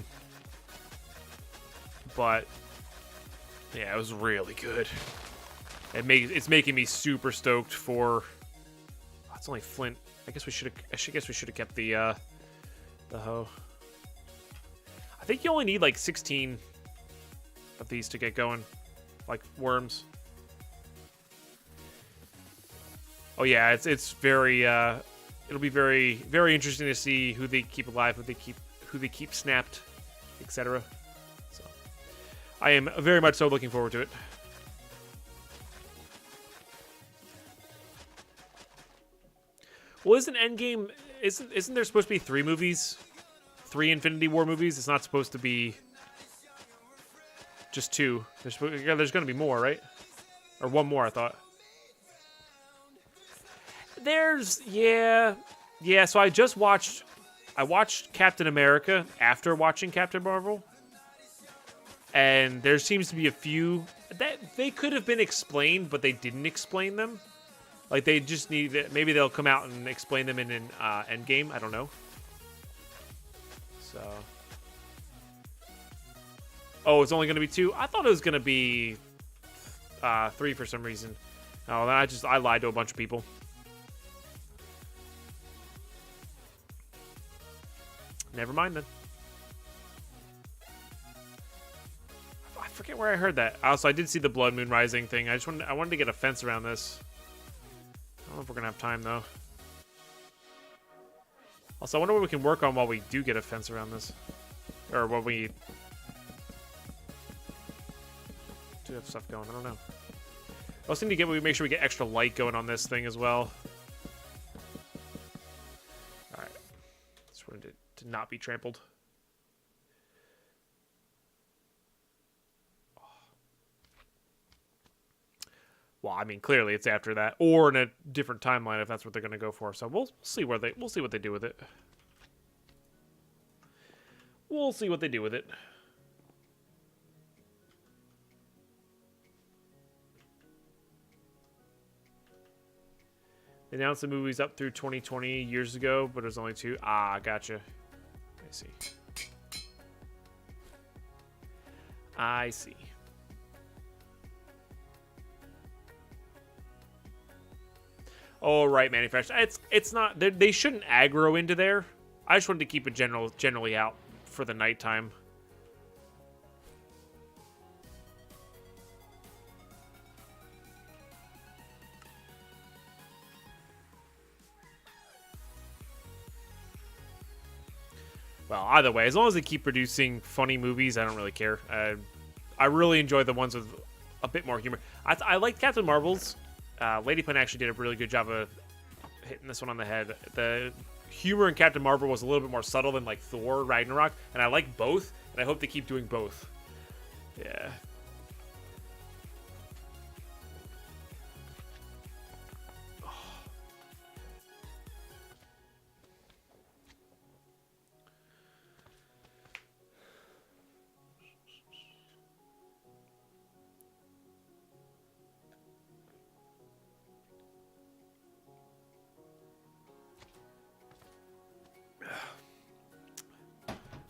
yeah, it was really good. It's making me super stoked for. Oh, it's only flint. I guess we should have kept the hoe. I think you only need like 16 of these to get going, like worms. Oh yeah, it's very it'll be very interesting to see who they keep alive, who they keep snapped, etc. So I am very much so looking forward to it. Well, isn't Endgame isn't there supposed to be 3 movies? 3 Infinity War movies? It's not supposed to be just 2. There's going to be more, right? Or 1 more, I thought. Yeah. So I watched Captain America after watching Captain Marvel, and there seems to be a few that they could have been explained, but they didn't explain them. Like they just need. Maybe they'll come out and explain them in an Endgame. I don't know. So. Oh, it's only going to be 2? I thought it was going to be 3 for some reason. Oh, I lied to a bunch of people. Never mind then. I forget where I heard that. Also, I did see the Blood Moon Rising thing. I wanted to get a fence around this. I don't know if we're going to have time, though. Also, I wonder what we can work on while we do get a fence around this. Or what we do have stuff going. I don't know. I also need to make sure we get extra light going on this thing as well. Alright. Just wanted to not be trampled. Well, I mean, clearly it's after that, or in a different timeline if that's what they're going to go for. So we'll see what they do with it. We'll see what they do with it. They announced the movie's up through 2020 years ago, but it was only 2. Ah, gotcha. I see. Oh, right, manufacturer. It's not. They shouldn't aggro into there. I just wanted to keep it generally out for the nighttime. Well, either way, as long as they keep producing funny movies, I don't really care. I really enjoy the ones with a bit more humor. I like Captain Marvel's. Deadpine actually did a really good job of hitting this one on the head. The humor in Captain Marvel was a little bit more subtle than like Thor Ragnarok, and I like both, and I hope they keep doing both. Yeah.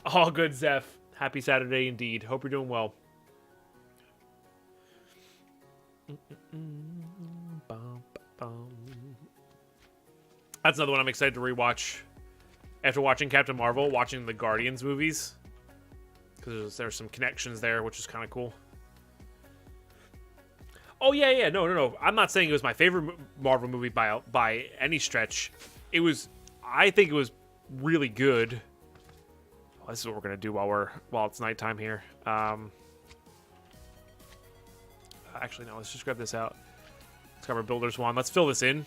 All good, Zeph. Happy Saturday indeed. Hope you're doing well. That's another one I'm excited to rewatch. After watching Captain Marvel, watching the Guardians movies. Because there's some connections there, which is kind of cool. Oh, yeah. No. I'm not saying it was my favorite Marvel movie by any stretch. I think it was really good. This is what we're gonna do while it's nighttime here. Actually, no. Let's just grab this out. Let's grab our builder's wand. Let's fill this in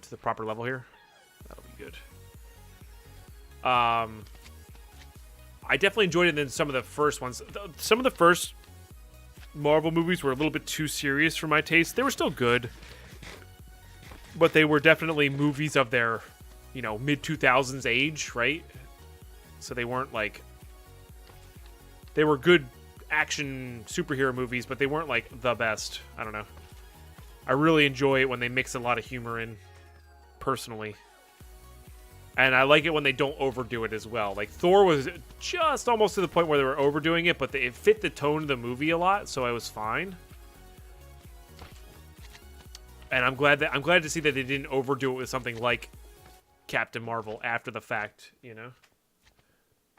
to the proper level here. That'll be good. I definitely enjoyed it in some of the first ones. Some of the first Marvel movies were a little bit too serious for my taste. They were still good, but they were definitely movies of their, mid-2000s age, right? So they weren't like... They were good action superhero movies, but they weren't like the best. I don't know. I really enjoy it when they mix a lot of humor in, personally. And I like it when they don't overdo it as well. Like Thor was just almost to the point where they were overdoing it, but it fit the tone of the movie a lot, so I was fine. And I'm glad to see that they didn't overdo it with something like Captain Marvel after the fact,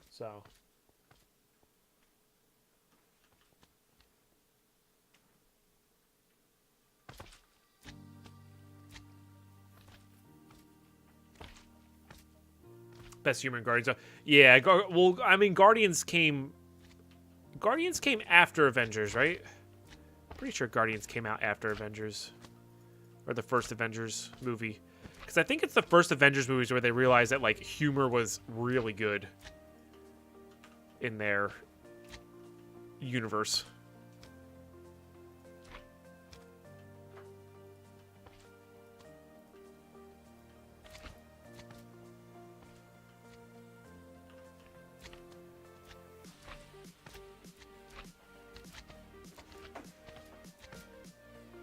So. Best humor in Guardians. Yeah, well, I mean, Guardians came after Avengers, right? Pretty sure Guardians came out after Avengers. Or the first Avengers movie. Because I think it's the first Avengers movies where they realized that, like, humor was really good in there. universe.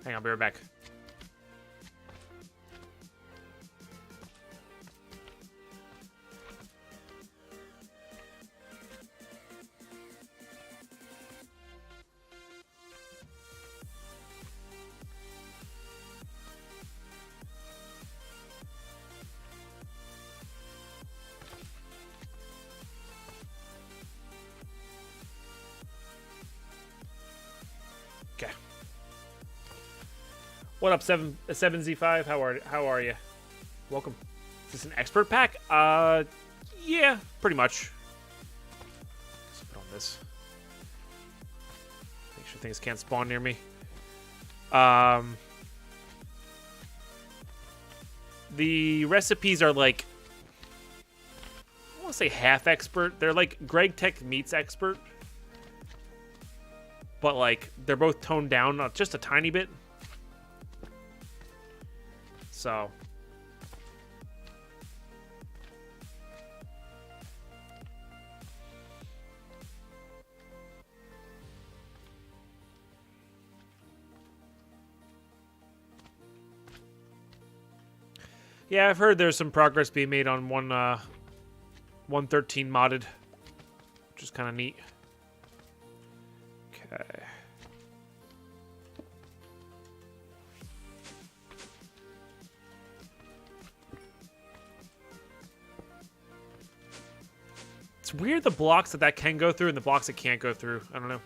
Hang on, I'll be right back. Okay. What up, 7Z5? How are you? Welcome. Is this an expert pack? Yeah, pretty much. Let's put on this. Make sure things can't spawn near me. The recipes are like, I want to say half expert. They're like Greg Tech meets expert, but like they're both toned down just a tiny bit. So yeah, I've heard there's some progress being made on 113 modded, which is kind of neat. Okay. It's weird the blocks that can go through and the blocks it can't go through. I don't know.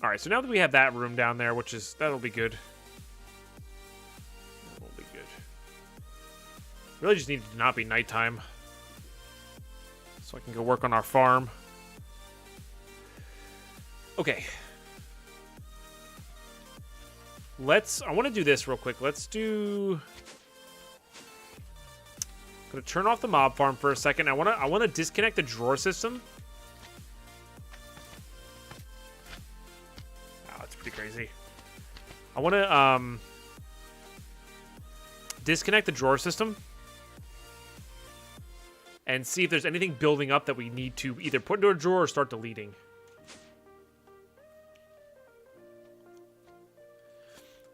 All right, so now that we have that room down there, that'll be good. That'll be good. Really just need it to not be nighttime, so I can go work on our farm. Okay. I want to do this real quick. I'm gonna turn off the mob farm for a second. I want to disconnect the drawer system. Pretty crazy. I want to disconnect the drawer system and see if there's anything building up that we need to either put into a drawer or start deleting.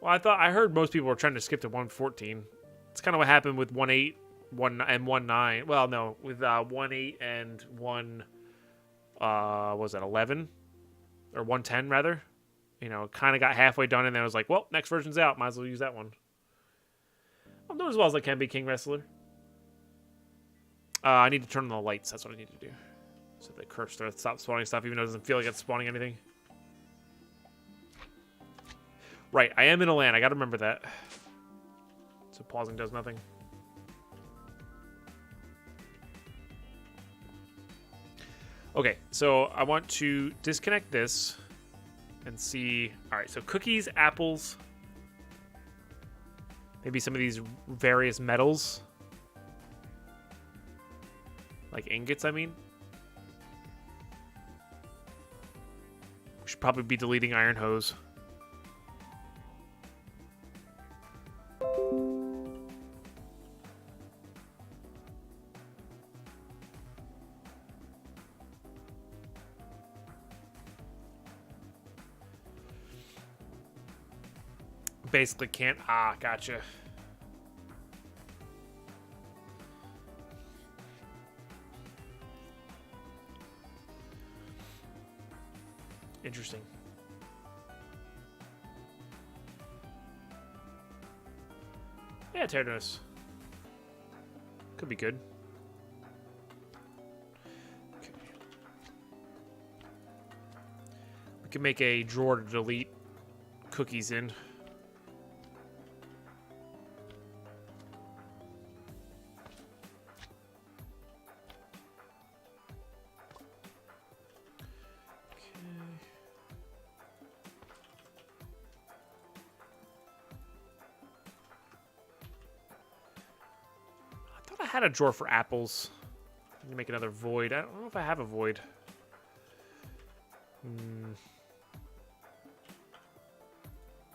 Well, I heard most people were trying to skip to 114. It's kind of what happened with 1.8, 1 and 1.9. Well, no, with 1.8 and 1 was that 11 or 110 rather? You know, kind of got halfway done, and then I was like, well, next version's out. Might as well use that one. I'm doing as well as I can be, King Wrestler. I need to turn on the lights. That's what I need to do. So the curse stops spawning stuff, even though it doesn't feel like it's spawning anything. Right, I am in a LAN. I got to remember that. So pausing does nothing. Okay, so I want to disconnect this. And see, all right, so cookies, apples, maybe some of these various metals, like ingots, I mean. We should probably be deleting iron hose. Basically can't. Gotcha. Interesting. Yeah, Terranos. Could be good. Okay. We can make a drawer to delete cookies in. Had a drawer for apples. Make another void. I don't know if I have a void. I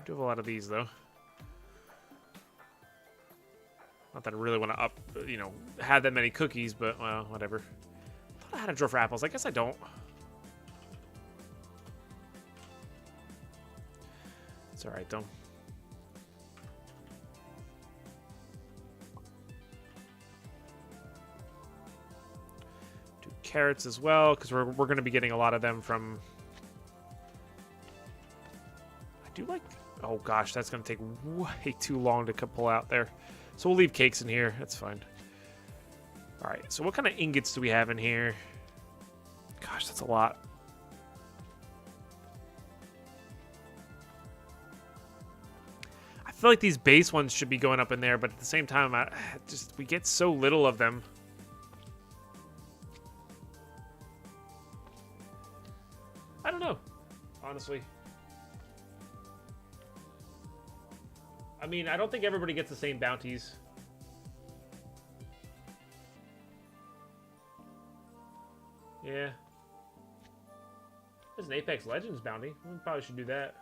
do have a lot of these, though. Not that I really want to have that many cookies, but, well, whatever. I thought I had a drawer for apples. I guess I don't. It's alright, though. Do carrots as well, because we're going to be getting a lot of them from... I do like... Oh, gosh, that's going to take way too long to pull out there. So we'll leave cakes in here. That's fine. All right, so what kind of ingots do we have in here? Gosh, that's a lot. I feel like these base ones should be going up in there, but at the same time, we get so little of them. I don't know, honestly. I mean, I don't think everybody gets the same bounties. Yeah. There's an Apex Legends bounty. We probably should do that.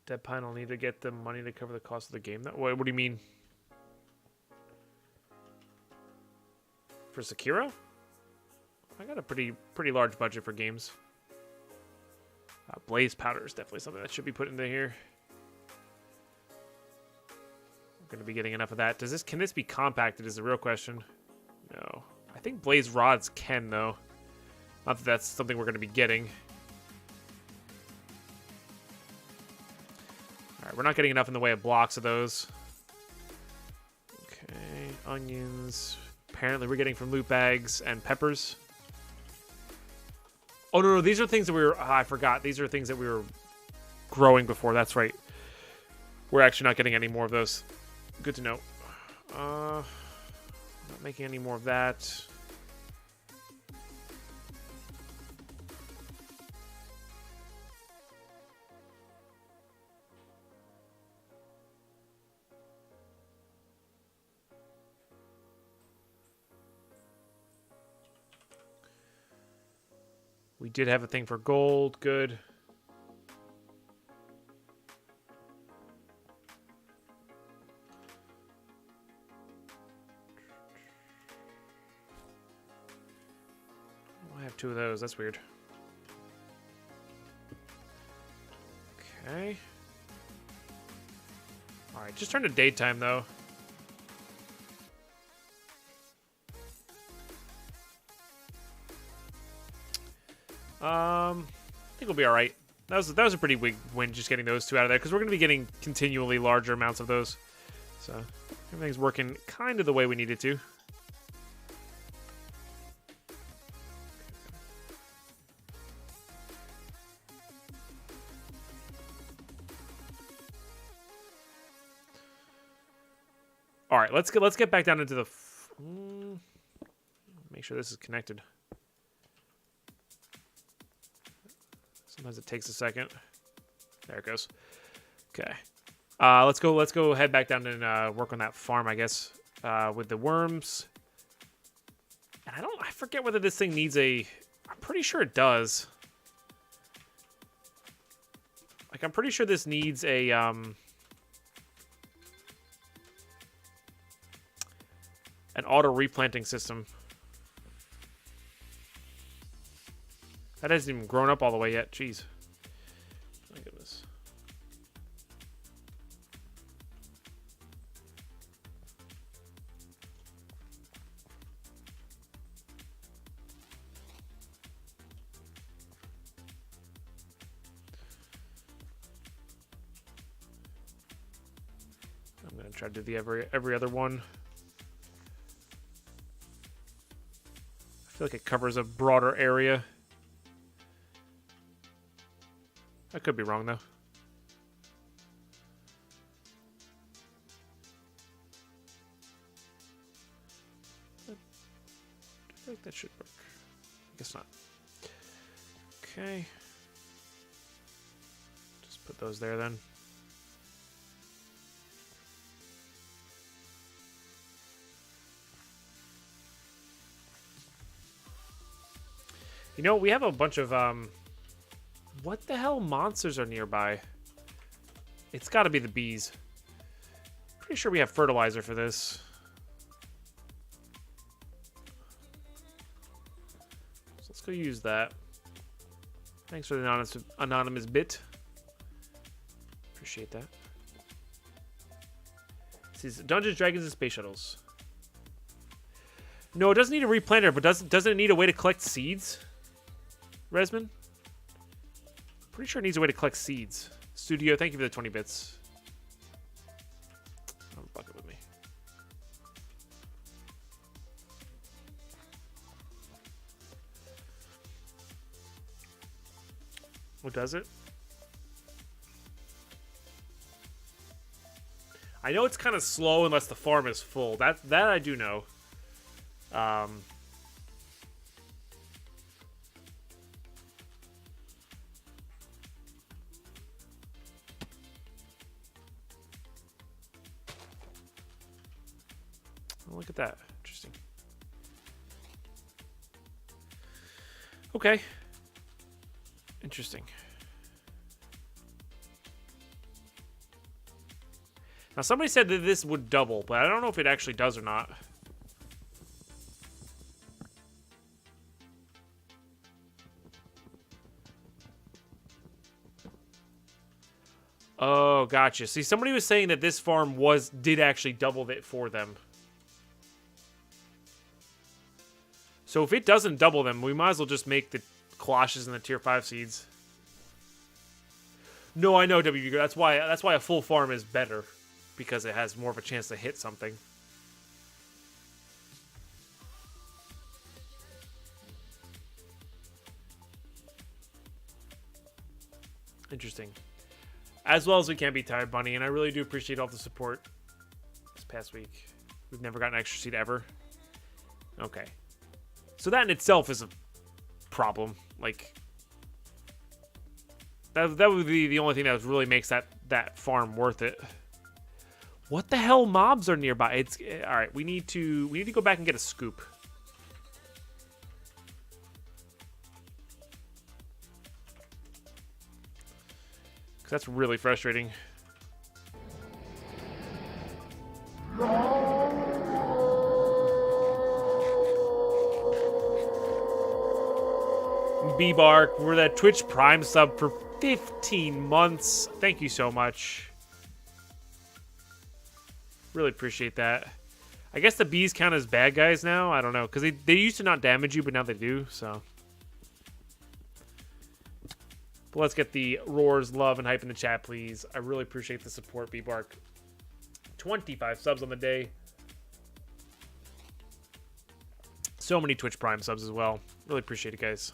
Deadpine will need to get the money to cover the cost of the game. What do you mean? For Sekiro? I got a pretty large budget for games. Blaze powder is definitely something that should be put into here. We're going to be getting enough of that. Can this be compacted is the real question. No. I think blaze rods can, though. Not that that's something we're going to be getting. Alright, we're not getting enough in the way of blocks of those. Okay, onions. Apparently we're getting from loot bags and peppers. Oh, no, these are things that we were... I forgot. These are things that we were growing before. That's right. We're actually not getting any more of those. Good to know. Not making any more of that. We did have a thing for gold. Good. I have two of those. That's weird. Okay. All right. Just turn to daytime, though. I think we'll be all right. That was a pretty big win just getting those two out of there because we're going to be getting continually larger amounts of those. So everything's working kind of the way we need it to. All right, let's get back down into the. Make sure this is connected. Sometimes it takes a second. There it goes. Okay. Let's go head back down and work on that farm, I guess, with the worms. And I forget whether this thing needs a... I'm pretty sure it does. Like, I'm pretty sure this needs a... an auto replanting system. That hasn't even grown up all the way yet. Jeez. My goodness. I'm going to try to do the every other one. I feel like it covers a broader area. I could be wrong, though. like that should work. Guess not. Okay. Just put those there then. You know, we have a bunch of, what the hell monsters are nearby? It's got to be the bees. Pretty sure we have fertilizer for this. So let's go use that. Thanks for the anonymous bit. Appreciate that. This is Dungeons, Dragons, and Space Shuttles. No, it doesn't need a replanter, but doesn't it need a way to collect seeds? Resman? Pretty sure it needs a way to collect seeds. Studio, thank you for the 20 bits. Don't bucket with me. What does it? I know it's kind of slow unless the farm is full. That I do know. Look at that. Interesting. Okay. Interesting. Now, somebody said that this would double, but I don't know if it actually does or not. Oh, gotcha. See, somebody was saying that this farm did actually double it for them. So if it doesn't double them, we might as well just make the cloches and the tier 5 seeds. No, I know, WG. That's why a full farm is better. Because it has more of a chance to hit something. Interesting. As well as we can be tired, Bunny, and I really do appreciate all the support this past week. We've never gotten an extra seed ever. Okay. So that in itself is a problem. Like, that would be the only thing that really makes that farm worth it. What the hell mobs are nearby? It's all right. We need to go back and get a scoop. Cause that's really frustrating. B-Bark, we're that Twitch Prime sub for 15 months. Thank you so much. Really appreciate that. I guess the bees count as bad guys now. I don't know. Because they used to not damage you, but now they do. So. But let's get the roars, love, and hype in the chat, please. I really appreciate the support, B-Bark. 25 subs on the day. So many Twitch Prime subs as well. Really appreciate it, guys.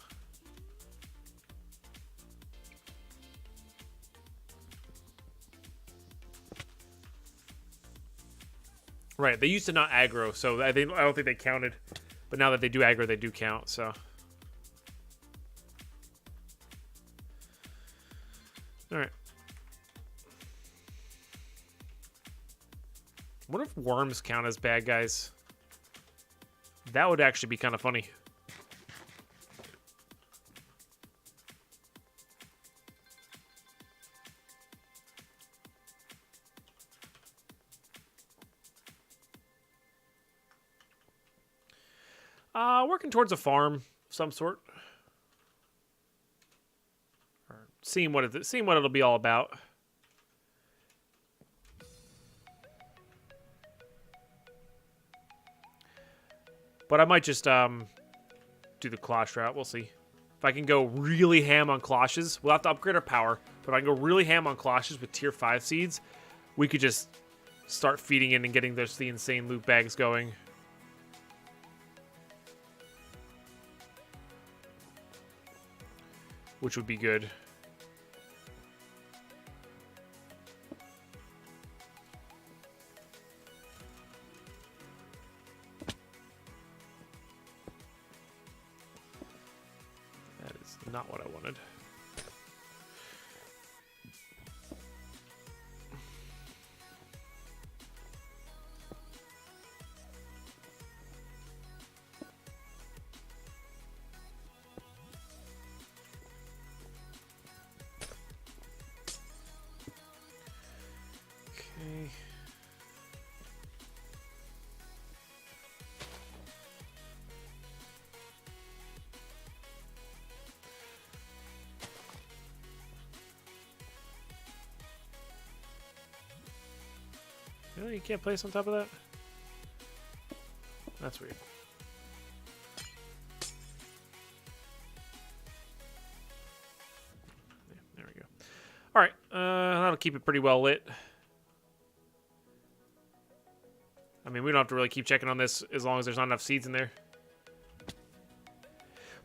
Right, they used to not aggro, so I don't think they counted. But now that they do aggro, they do count, so. Alright. What if worms count as bad guys? That would actually be kind of funny. Working towards a farm of some sort. Or seeing what it'll be all about. But I might just do the cloche route. We'll see. If I can go really ham on cloches, we'll have to upgrade our power. But if I can go really ham on cloches with tier 5 seeds, we could just start feeding in and getting the insane loot bags going. Which would be good. Not what I wanted. Okay. Really? You can't place on top of that? That's weird. Yeah, there we go. Alright, that'll keep it pretty well lit. I mean, we don't have to really keep checking on this as long as there's not enough seeds in there.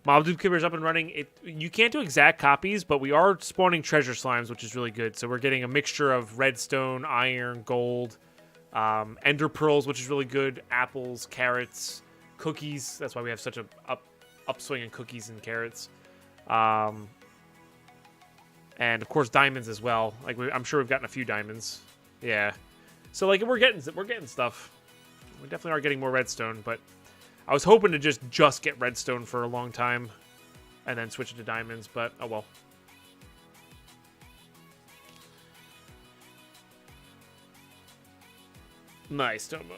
Mob Duplicator's up and running. You can't do exact copies, but we are spawning treasure slimes, which is really good. So we're getting a mixture of redstone, iron, gold, ender pearls, which is really good, apples, carrots, cookies. That's why we have such a upswing in cookies and carrots. And of course diamonds as well. Like I'm sure we've gotten a few diamonds. Yeah. So like we're getting stuff. We definitely are getting more redstone, but I was hoping to just get redstone for a long time and then switch it to diamonds, but oh well. Nice, Tomo.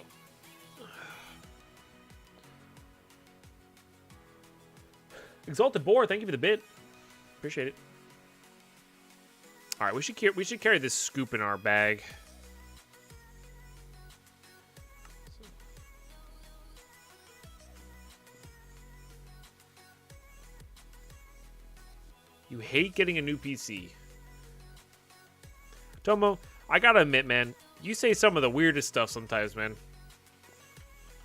Exalted Boar, thank you for the bid. Appreciate it. All right, we should carry this scoop in our bag. You hate getting a new PC. Tomo, I gotta admit, man, you say some of the weirdest stuff sometimes, man.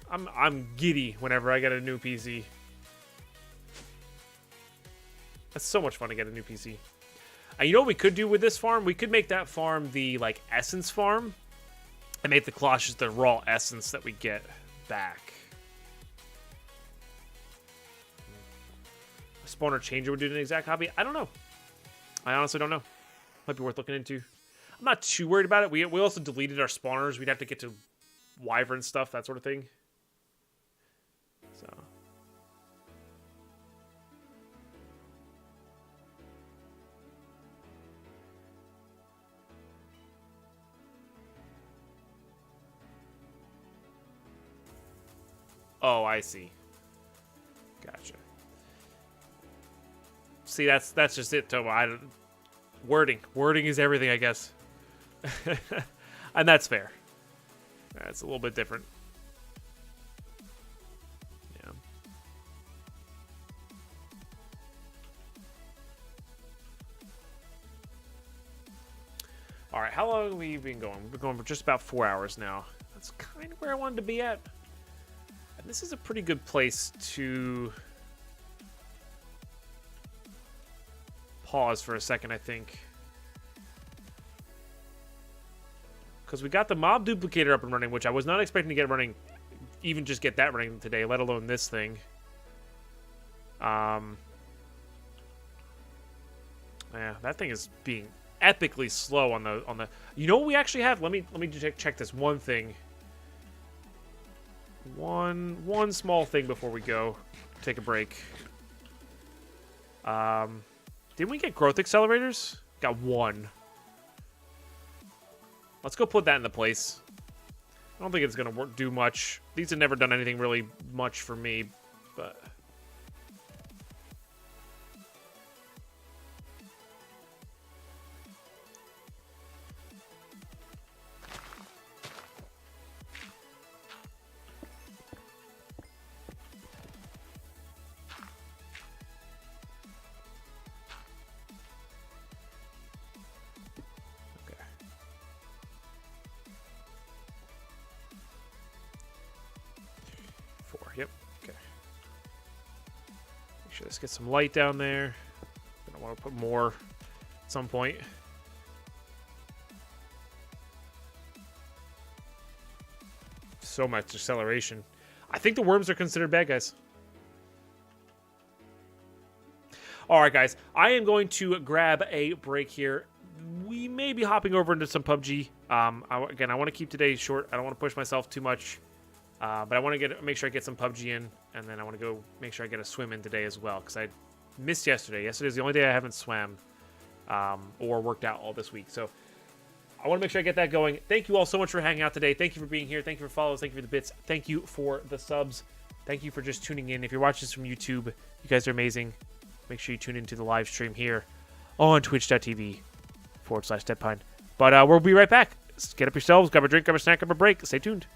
I'm giddy whenever I get a new PC. That's so much fun to get a new PC. And you know what we could do with this farm? We could make that farm the, like, essence farm. And make the cloches the raw essence that we get back. A spawner changer would do an exact copy? I don't know. I honestly don't know. Might be worth looking into. I'm not too worried about it. We also deleted our spawners. We'd have to get to wyvern stuff, that sort of thing. So... Oh, I see. Gotcha. See, that's just it, Tomo. Wording is everything, I guess. And that's fair. That's a little bit different. Yeah. All right, how long have we been going? We've been going for just about 4 hours now. That's kind of where I wanted to be at. And this is a pretty good place to pause for a second, I think. Because we got the mob duplicator up and running, which I was not expecting to get running, even just get that running today, let alone this thing. Yeah, that thing is being epically slow on the. You know what we actually have? Let me check this one thing. One small thing before we go take a break. Didn't we get growth accelerators? Got one. Let's go put that into place. I don't think it's gonna do much. These have never done anything really much for me, but. Yep. Okay. Make sure let's get some light down there. I don't want to put more at some point. So much acceleration. I think the worms are considered bad guys. All right, guys. I am going to grab a break here. We may be hopping over into some PUBG. Again, I want to keep today short. I don't want to push myself too much. But I want to make sure I get some PUBG in. And then I want to go make sure I get a swim in today as well. Because I missed yesterday. Yesterday's the only day I haven't swam or worked out all this week. So I want to make sure I get that going. Thank you all so much for hanging out today. Thank you for being here. Thank you for follows. Thank you for the bits. Thank you for the subs. Thank you for just tuning in. If you're watching this from YouTube, you guys are amazing. Make sure you tune into the live stream here on twitch.tv/Deadpine. But we'll be right back. Get up yourselves, grab a drink, grab a snack, grab a break. Stay tuned.